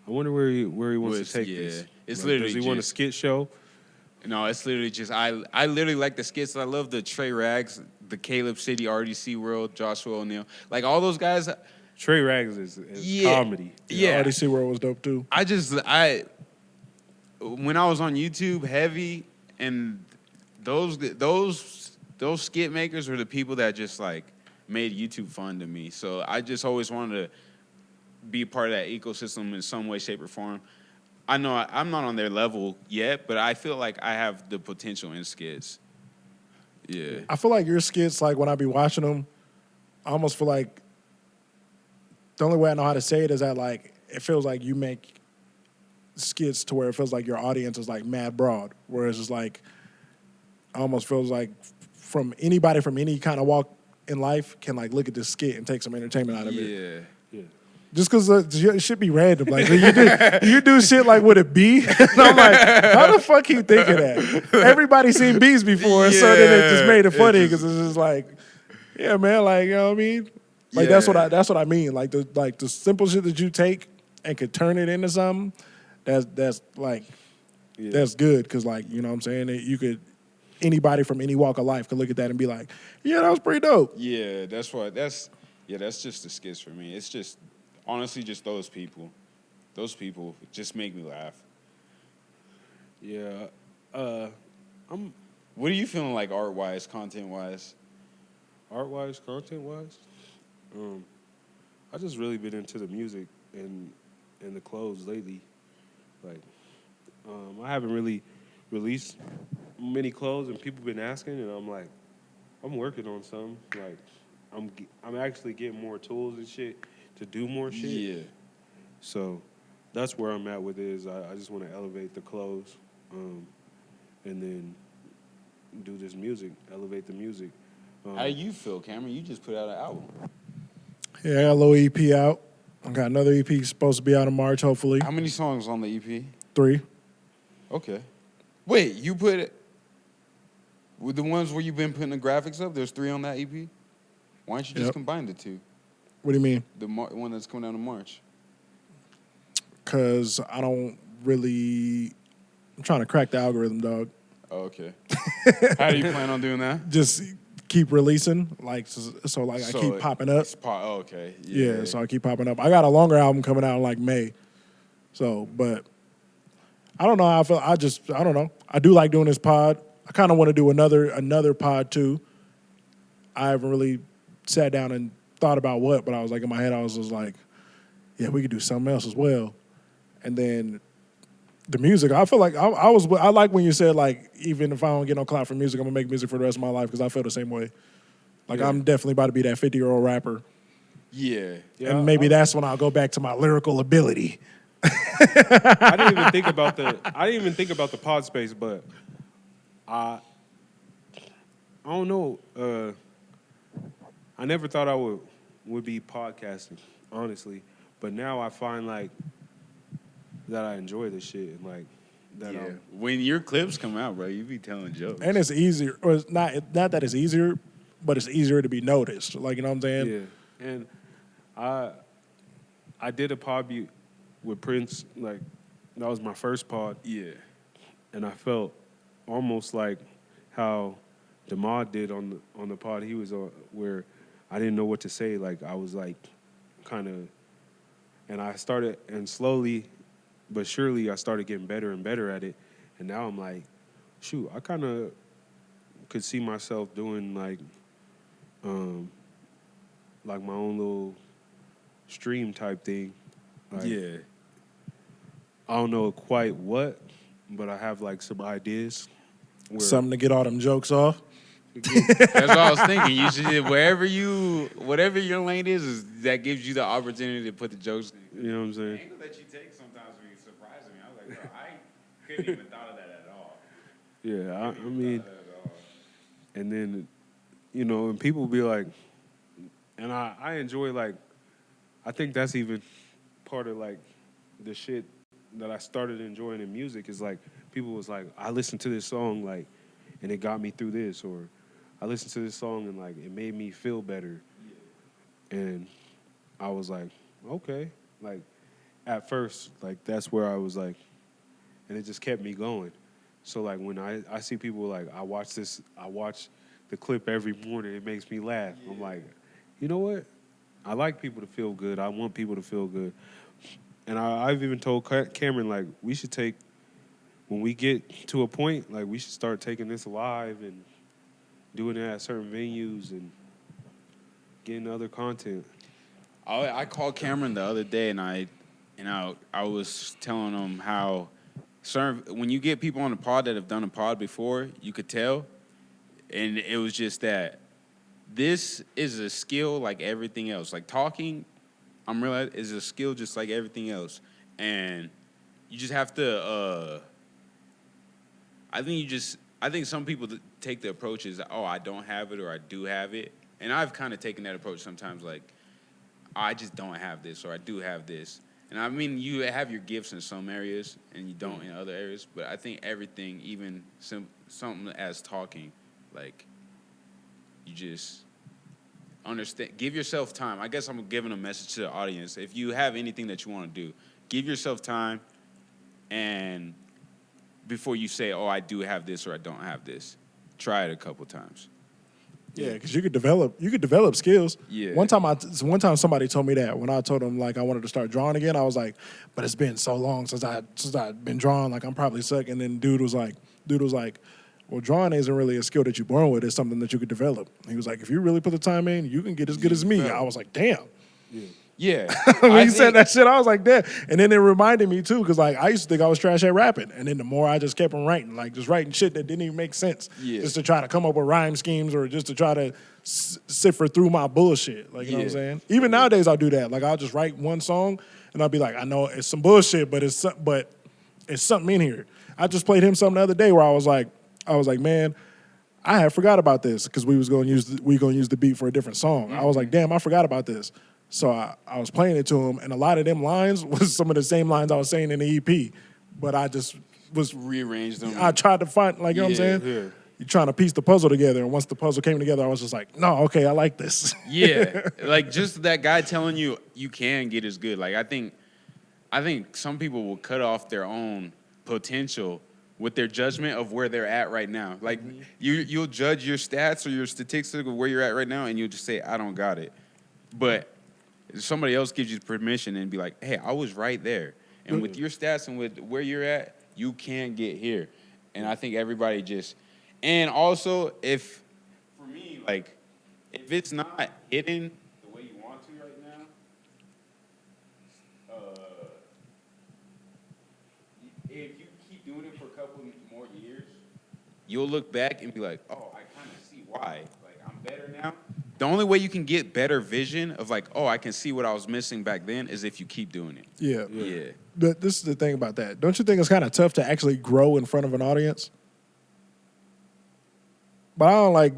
I wonder where he wants to take yeah. this. It's Like, literally does he want a just- skit show? No, it's literally just I literally like the skits. I love the Trey Rags, the Caleb City, RDC World, Joshua O'Neal. Like all those guys. Trey Rags is Yeah. comedy. Yeah. RDC World was dope too. When I was on YouTube heavy, and those skit makers were the people that just like made YouTube fun to me. So I just always wanted to be a part of that ecosystem in some way, shape, or form. I know I'm not on their level yet, but I feel like I have the potential in skits. Yeah. I feel like your skits, like when I be watching them, I almost feel like the only way I know how to say it is that like it feels like you make skits to where it feels like your audience is like mad broad, whereas it's like it almost feels like from anybody from any kind of walk in life can like look at this skit and take some entertainment out of it. Yeah. Yeah. Just because it should be random. Like you do shit like with a bee. And I'm like, how the fuck you think of that? Everybody's seen bees before, so then it just made it funny because it's just like, yeah, man, like you know what I mean? Like that's what I mean. Like the simple shit that you take and could turn it into something. That's like that's good because like you know what I'm saying. You could anybody from any walk of life could look at that and be like, yeah, that was pretty dope. Yeah, that's just the skits for me. It's just honestly just those people. Those people just make me laugh. Yeah. What are you feeling like art-wise, content-wise? Art-wise, content-wise, I just really been into the music and the clothes lately. Like, I haven't really released many clothes, and people been asking, and I'm like, I'm working on some. Like, I'm actually getting more tools and shit to do more shit. Yeah. So that's where I'm at with it. Is I just want to elevate the clothes, and then do this music, elevate the music. How do you feel, Cameron? You just put out an album. Yeah, I got a little EP out. I got another EP supposed to be out in March, hopefully. How many songs on the EP? 3. Okay. Wait, you put it with the ones where you've been putting the graphics up? There's 3 on that EP? Why don't you just combine the 2? What do you mean? The one that's coming out in March. Because I don't really... I'm trying to crack the algorithm, dog. Oh, okay. How do you plan on doing that? Just keep releasing, like so I keep popping up. Oh, okay. Yeah, so I keep popping up. I got a longer album coming out in like May. So, but I don't know how I feel. I don't know. I do like doing this pod. I kind of want to do another pod too. I haven't really sat down and thought about what, but I was like in my head, I was just like, yeah, we could do something else as well. And then the music, I feel like I like when you said like, even if I don't get no clout for music, I'm gonna make music for the rest of my life because I feel the same way. Like I'm definitely about to be that 50-year-old rapper. Yeah. And maybe that's when I'll go back to my lyrical ability. I didn't even think about the pod space, but I don't know. I never thought I would be podcasting, honestly. But now I find like that I enjoy this shit and like that. Yeah. When your clips come out, bro, you be telling jokes. And it's easier, or it's not that it's easier, but it's easier to be noticed. Like, you know what I'm saying? Yeah. And I did a pod with Prince, like that was my first pod. Yeah. And I felt almost like how Damod did on the pod he was on, where I didn't know what to say. Like I was like kind of, and I started, and slowly but surely I started getting better and better at it, and now I'm like, shoot, I kind of could see myself doing like my own little stream type thing. Like, Yeah. I don't know quite what, but I have like some ideas. Where Something to get all them jokes off. That's what I was thinking. You should whatever your lane is that gives you the opportunity to put the jokes in. You know what I'm The saying? angle that you take sometimes be surprising me. I was like, bro, I couldn't even thought of that at all. Yeah, I Couldn't mean, even thought of that at all. and then, you know, and people be like, and I enjoy like, I think that's even part of like the shit that I started enjoying in music is like, people was like, I listened to this song like, and it got me through this, or I listened to this song and like it made me feel better, and I was like, okay, like at first like that's where I was like, and it just kept me going. So like when I see people like I watch the clip every morning, it makes me laugh. I'm like, you know what? I like people to feel good. I want people to feel good. And I've even told Cameron, like, we should take, when we get to a point, like, we should start taking this live and doing it at certain venues and getting other content. I called Cameron the other day, and I was telling him how when you get people on the pod that have done a pod before, you could tell, and it was just that this is a skill like everything else. Like talking, I'm realizing is a skill just like everything else, and you just have to. I think some people take the approach is, oh, I don't have it or I do have it, and I've kind of taken that approach sometimes, like I just don't have this or I do have this. And I mean, you have your gifts in some areas and you don't in other areas, but I think everything, even something as talking, like you just understand, give yourself time. I guess I'm giving a message to the audience. If you have anything that you want to do, give yourself time, and before you say, oh, I do have this or I don't have this, try it a couple times. Yeah, because you could develop skills. Yeah. One time somebody told me that when I told them like I wanted to start drawing again, I was like, but it's been so long since I've been drawing, like I'm probably suck. And then dude was like, well, drawing isn't really a skill that you're born with. It's something that you could develop. He was like, if you really put the time in, you can get as good as me. I was like, damn. Yeah. When he said that shit, I was like, damn. And then it reminded me too, because like I used to think I was trash at rapping, and then the more I just kept on writing, like just writing shit that didn't even make sense, just to try to come up with rhyme schemes or just to try to cipher through my bullshit. Like you know what I'm saying? Even nowadays I'll do that. Like I'll just write one song, and I'll be like, I know it's some bullshit, but it's something in here. I just played him something the other day where I was like, man, I had forgot about this because we gonna use the beat for a different song. I was like, damn, I forgot about this. So I was playing it to him, and a lot of them lines was some of the same lines I was saying in the EP, but I just was rearranged them. I tried to find, like, you know what I'm saying? Yeah. You're trying to piece the puzzle together, and once the puzzle came together, I was just like, no, okay, I like this. Yeah, like just that guy telling you you can get as good. Like I think some people will cut off their own potential with their judgment of where they're at right now. Like you'll judge your stats or your statistics of where you're at right now, and you'll just say, I don't got it. But somebody else gives you permission and be like, hey, I was right there. And with your stats and with where you're at, you can get here. And I think everybody just, and also if, for me, like, if it's not hitting the way you want to right now, if you keep doing it for a couple more years, you'll look back and be like, oh, I kind of see why. Like, I'm better now. The only way you can get better vision of like, oh, I can see what I was missing back then is if you keep doing it. Yeah. Yeah. But this is the thing about that. Don't you think it's kind of tough to actually grow in front of an audience? But I don't like.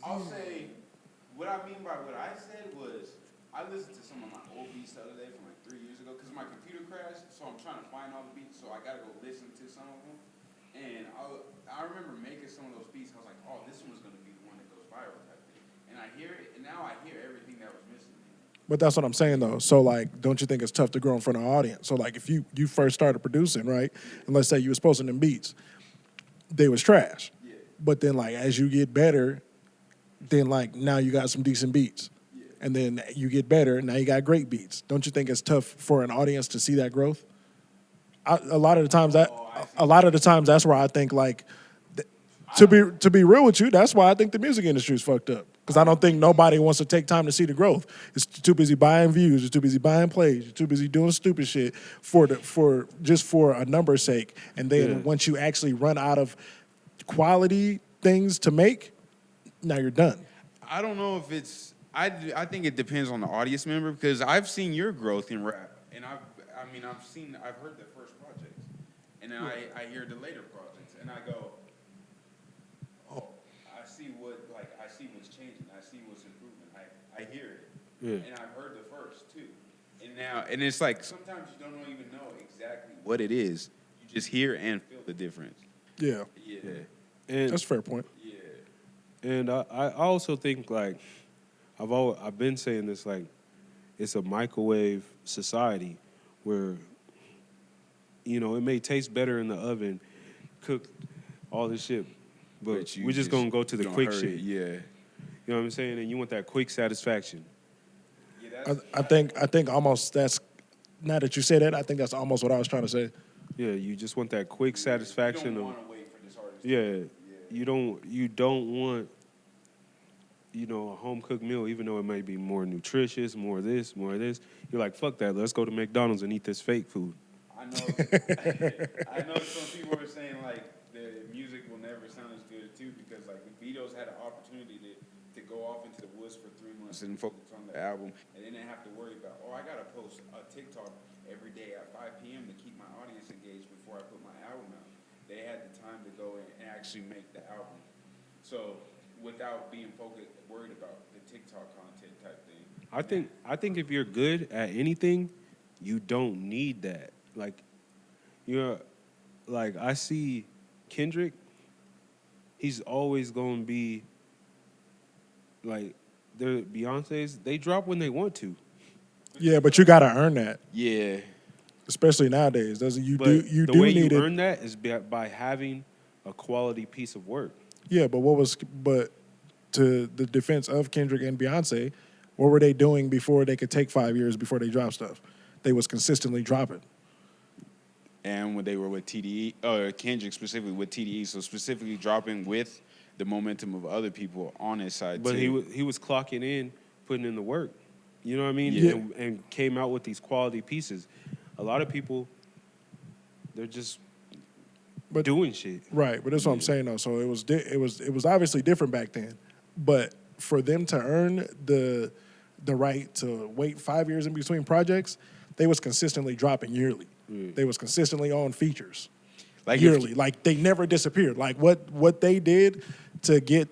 I'll say, what I mean by what I said was, I listened to some of my old beats the other day from like 3 years ago because my computer crashed, so I'm trying to find all the beats, so I got to go listen to some of them. And I remember making some of those beats, I was like, oh, this one's going to be the one that goes viral type thing. And I hear it, and now I hear everything that was missing. But that's what I'm saying though. So like, don't you think it's tough to grow in front of an audience? So like, if you first started producing, right, and let's say you was posting them beats, they was trash. Yeah. But then like, as you get better, then like now you got some decent beats. Yeah. And then you get better, now you got great beats. Don't you think it's tough for an audience to see that growth? a lot of the times that's where I think like to be real with you, that's why I think the music industry is fucked up. Because I don't think nobody wants to take time to see the growth. It's too busy buying views. It's too busy buying plays. You're too busy doing stupid shit for a number's sake. And then once you actually run out of quality things to make, now you're done. I don't know if it's. I think it depends on the audience member because I've seen your growth in rap, and I've heard the first projects, and then I hear the later projects, and I go, oh, I see what's changing, I see what's improving, I hear it, and I've heard the first too, and it's like sometimes you don't even know exactly what it is, you just hear and feel the difference. Yeah, And that's a fair point. Yeah. And I also think like I've been saying this, like it's a microwave society where it may taste better in the oven, cook all this shit, but we're just gonna go to the quick shit. Yeah. You know what I'm saying? And you want that quick satisfaction. Yeah, I think almost that's, now that you say that, I think that's almost what I was trying to say. Yeah, you just want that quick satisfaction You don't of want to wait for this artist. you don't want a home cooked meal, even though it may be more nutritious, more of this. You're like, fuck that, let's go to McDonald's and eat this fake food. I know some people are saying like the music will never sound as good too because like the Beatles had an opportunity to go off into the woods for 3 months and focus on the album and they didn't have to worry about, I gotta post a TikTok every day at 5 p.m. to keep my audience engaged before I put my album out. They had the time to go and actually make the album. So without being worried about the TikTok content type thing. I think if you're good at anything, you don't need that. Like, I see Kendrick, he's always going to be, like, the Beyoncé's, they drop when they want to. Yeah, but you got to earn that, Yeah. especially nowadays. The way you earn that is by having a quality piece of work. Yeah, but to the defense of Kendrick and Beyonce, what were they doing before they could take 5 years before they drop stuff? They was consistently dropping. And when they were with TDE, or Kendrick specifically with TDE, so specifically dropping with the momentum of other people on his side But too. he was clocking in, putting in the work. You know what I mean? Yeah. And came out with these quality pieces. A lot of people, they're just doing shit. Right, but that's what I'm saying though. So it was obviously different back then. But for them to earn the right to wait 5 years in between projects, they was consistently dropping yearly. They was consistently on features Like yearly. Like they never disappeared. Like what they did to get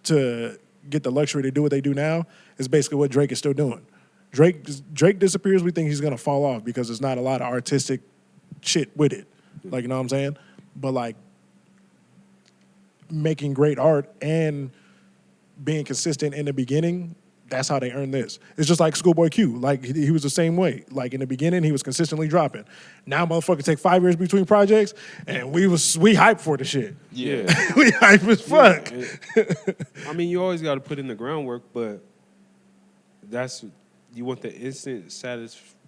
the luxury to do what they do now is basically what Drake is still doing. Drake disappears, we think he's gonna fall off because there's not a lot of artistic shit with it. Like, you know what I'm saying? But like making great art and being consistent in the beginning, that's how they earn this. It's just like Schoolboy Q. Like he was the same way. Like in the beginning, he was consistently dropping. Now motherfuckers take 5 years between projects, and we hyped for the shit. Yeah. We hype as fuck. I mean, you always got to put in the groundwork, but you want the instant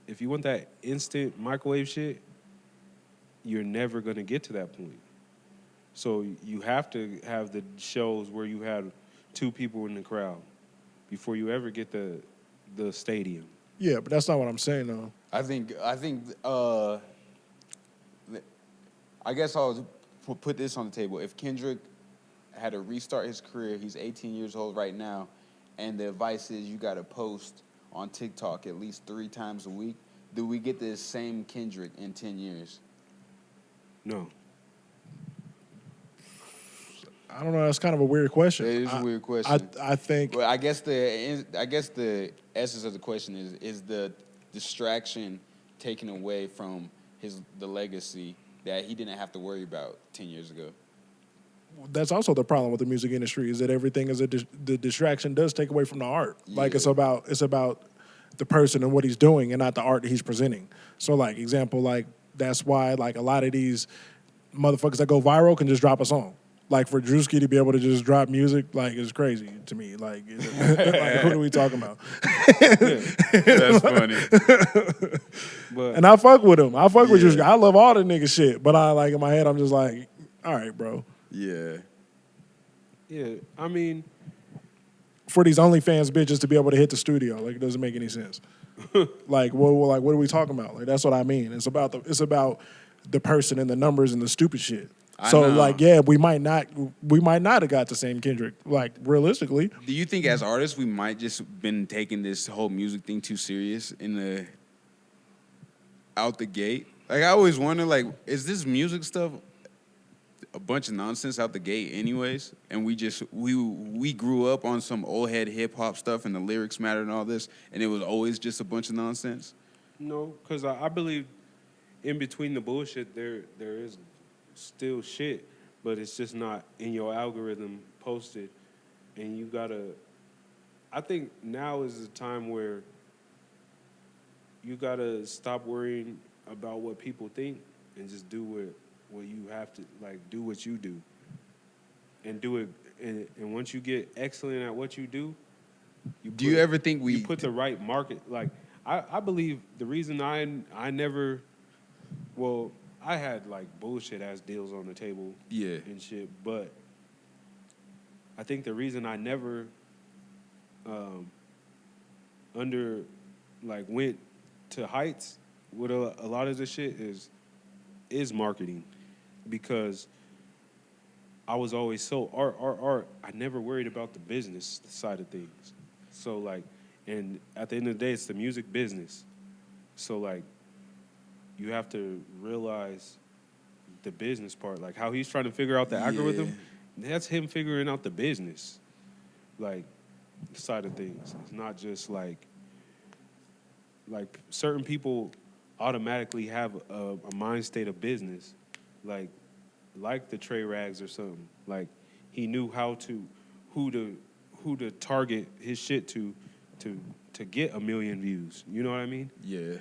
if you want that instant microwave shit, you're never going to get to that point. So you have to have the shows where you had 2 people in the crowd before you ever get the stadium. Yeah, but that's not what I'm saying though. I guess I'll put this on the table. If Kendrick had to restart his career, he's 18 years old right now, and the advice is you got to post on TikTok at least 3 times a week, do we get the same Kendrick in 10 years? No. I don't know. That's kind of a weird question. It is a weird question. I think. Well, I guess the essence of the question is the distraction taken away from the legacy that he didn't have to worry about 10 years ago. That's also the problem with the music industry is that everything is the distraction does take away from the art. Yeah. Like it's about the person and what he's doing and not the art that he's presenting. So like example, like that's why like a lot of these motherfuckers that go viral can just drop a song. Like for Drewski to be able to just drop music, like it's crazy to me. Like, like who are we talking about? That's funny. But And I fuck with him. I fuck with Yeah. you. I love all the nigga shit. But I like in my head, I'm just like, all right, bro. Yeah. yeah, I mean, For these OnlyFans bitches to be able to hit the studio, like it doesn't make any sense. Like, what are we talking about? Like, that's what I mean. It's about the person and the numbers and the stupid shit. I So know. like, yeah, we might not have got the same Kendrick. Like, realistically, Do you think as artists we might just been taking this whole music thing too serious in the out the gate? Like I always wonder, like, is this music stuff a bunch of nonsense out the gate anyways? And we grew up on some old head hip hop stuff and the lyrics mattered and all this, and it was always just a bunch of nonsense? no, because I believe in between the bullshit, there is still shit, but it's just not in your algorithm posted, and you gotta. I think now is the time where you gotta stop worrying about what people think and just do what you have to, like, do what you do, and do it. And once you get excellent at what you do, Do you ever think you put the right market. Like I believe the reason I never, well, I had like bullshit ass deals on the table, Yeah. and shit, but I think the reason I never went to heights with a lot of this shit is marketing, because I was always so art. I never worried about the business side of things. So like, and at the end of the day, it's the music business. So like, you have to realize the business part, like how he's trying to figure out the algorithm. That's him figuring out the business, like, side of things. It's not just like certain people automatically have a mind state of business, like the Trey Rags or something. Like he knew who to target his shit to get 1 million views. You know what I mean? Yeah.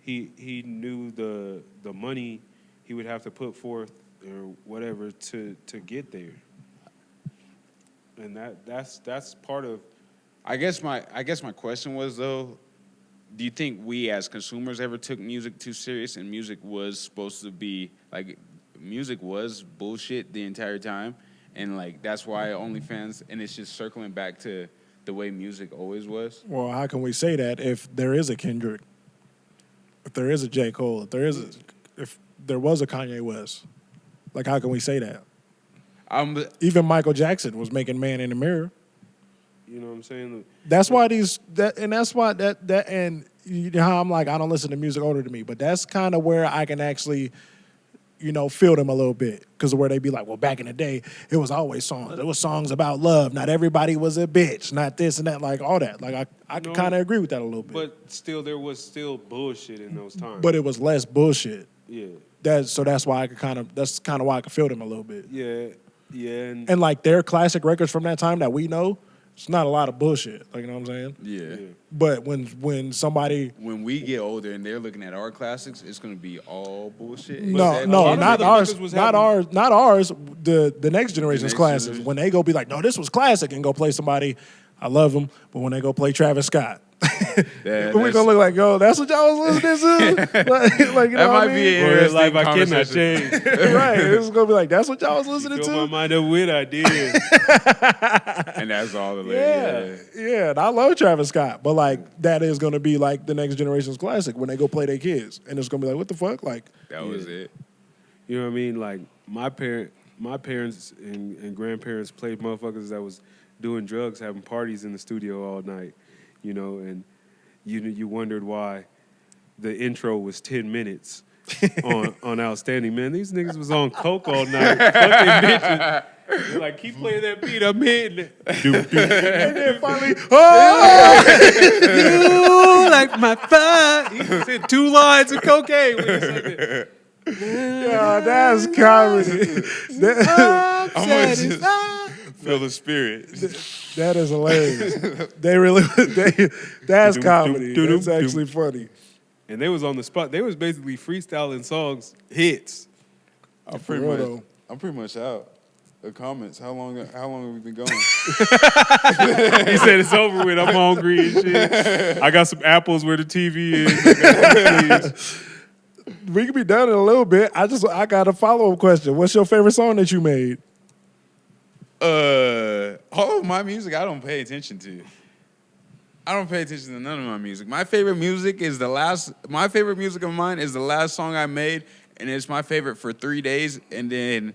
He knew the money he would have to put forth or whatever to get there. And that's part of. I guess my question was, though, do you think we as consumers ever took music too serious, and music was supposed to be like, music was bullshit the entire time, and like that's why OnlyFans, and it's just circling back to the way music always was? well, how can we say that if there is a Kendrick, if there is a J. Cole, if there was a Kanye West? Like, how can we say that? Even Michael Jackson was making Man in the Mirror. You know what I'm saying? That's why and you know how I'm like, I don't listen to music older than me, but that's kind of where I can actually, feel them a little bit, because of where they be like, well, back in the day, it was always songs. It was songs about love. Not everybody was a bitch. Not this and that, like all that. Like I can kind of agree with that a little bit. But still, there was still bullshit in those times. But it was less bullshit. Yeah. That's why I could that's kind of why I could feel them a little bit. Yeah. Yeah. And like their classic records from that time that we know, it's not a lot of bullshit. Like, you know what I'm saying? Yeah. But when somebody When we get older and they're looking at our classics, it's gonna be all bullshit. No, Except- not ours. motherfuckers was Not having- ours. Not ours. The next generation's next classics. generation. When they go be like, no, this was classic, and go play somebody, I love them. But when they go play Travis Scott, Yeah, we gonna look like, yo, that's what y'all was listening to. like, you that know might what I be mean? an interesting life I cannot conversation. change. Right. It's gonna be like, that's what y'all was listening Fill my to. mind up with ideas. And that's all the Yeah. And I love Travis Scott, but like that is gonna be like the next generation's classic when they go play their kids, and it's gonna be like, what the fuck, like. That was it. You know what I mean? Like my parents and grandparents played motherfuckers that was doing drugs, having parties in the studio all night. And you wondered why the intro was 10 minutes on Outstanding. Man, these niggas was on coke all night, fucking bitches. They're like, keep playing that beat, I'm hitting it. And then finally, You like my fire. He said 2 lines of cocaine when he said that. yeah, that's comedy. I'm gonna just feel the spirit. That is hilarious. That's comedy. That's actually funny. And they was on the spot. They was basically freestyling songs, hits. I'm For real, though. pretty much out. comments. How long have we been going? He said it's over with. I'm hungry and shit. I got some apples where the TV is. We can be done in a little bit. I got a follow-up question. What's your favorite song that you made? All of my music I don't pay attention to. I don't pay attention to none of my music. My favorite music of mine is the last song I made, and it's my favorite for 3 days, and then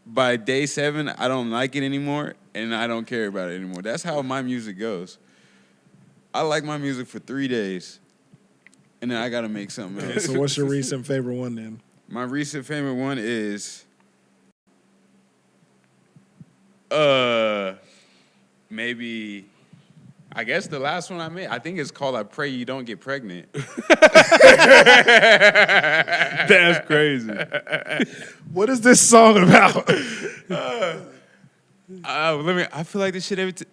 by day 7, I don't like it anymore, and I don't care about it anymore. That's how my music goes. I like my music for 3 days, and then I gotta make something else. So what's your recent favorite one then? My recent favorite one is maybe, I guess the last one I made, I think it's called I Pray You Don't Get Pregnant. That's crazy. What is this song about? I feel like this shit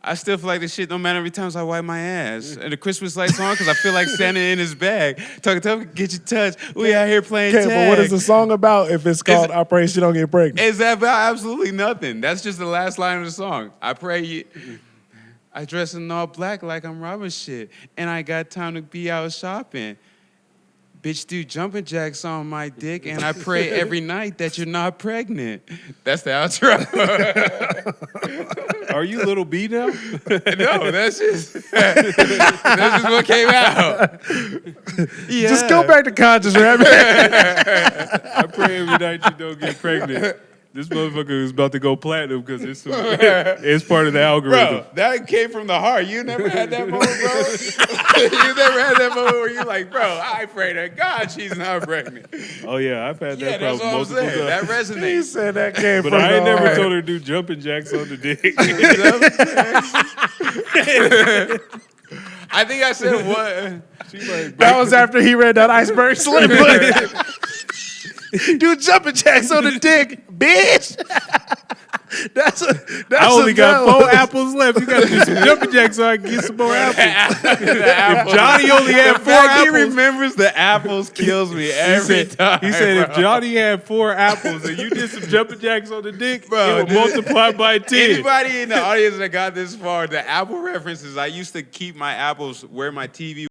I still feel like this shit no matter every time I wipe my ass. And the Christmas lights on because I feel like Santa in his bag. Talking to him, get your touch. We out here playing tag. But what is the song about if it's called I Pray You Don't Get Pregnant? It's about absolutely nothing. That's just the last line of the song. I pray you... I dress in all black like I'm robbing shit. And I got time to be out shopping. Bitch do jumping jacks on my dick, and I pray every night that you're not pregnant. That's the outro. Are you Little B now? No, that's just what came out. Yeah. Just go back to conscious rap. I pray every night you don't get pregnant. This motherfucker is about to go platinum because it's part of the algorithm. Bro, that came from the heart. You never had that moment, bro? You never had that moment where you're like, bro, I pray to God she's not pregnant. Oh, yeah, I've had that that's problem what I'm multiple saying. That times. He resonates. said that came But from I ain't the never heart. told her to do jumping jacks on the dick. I think I said what? That was after he read that iceberg slim book. Do jumping jacks on the dick, bitch. That's I only got 4 apples left. You got to do some jumping jacks so I can get some more apples. If Johnny only had 4 He apples, remembers the apples kills me every time. he said if bro. Johnny had 4 apples and you did some jumping jacks on the dick, Bro, it would multiply by 10. Anybody in the audience that got this far, the apple references, I used to keep my apples where my TV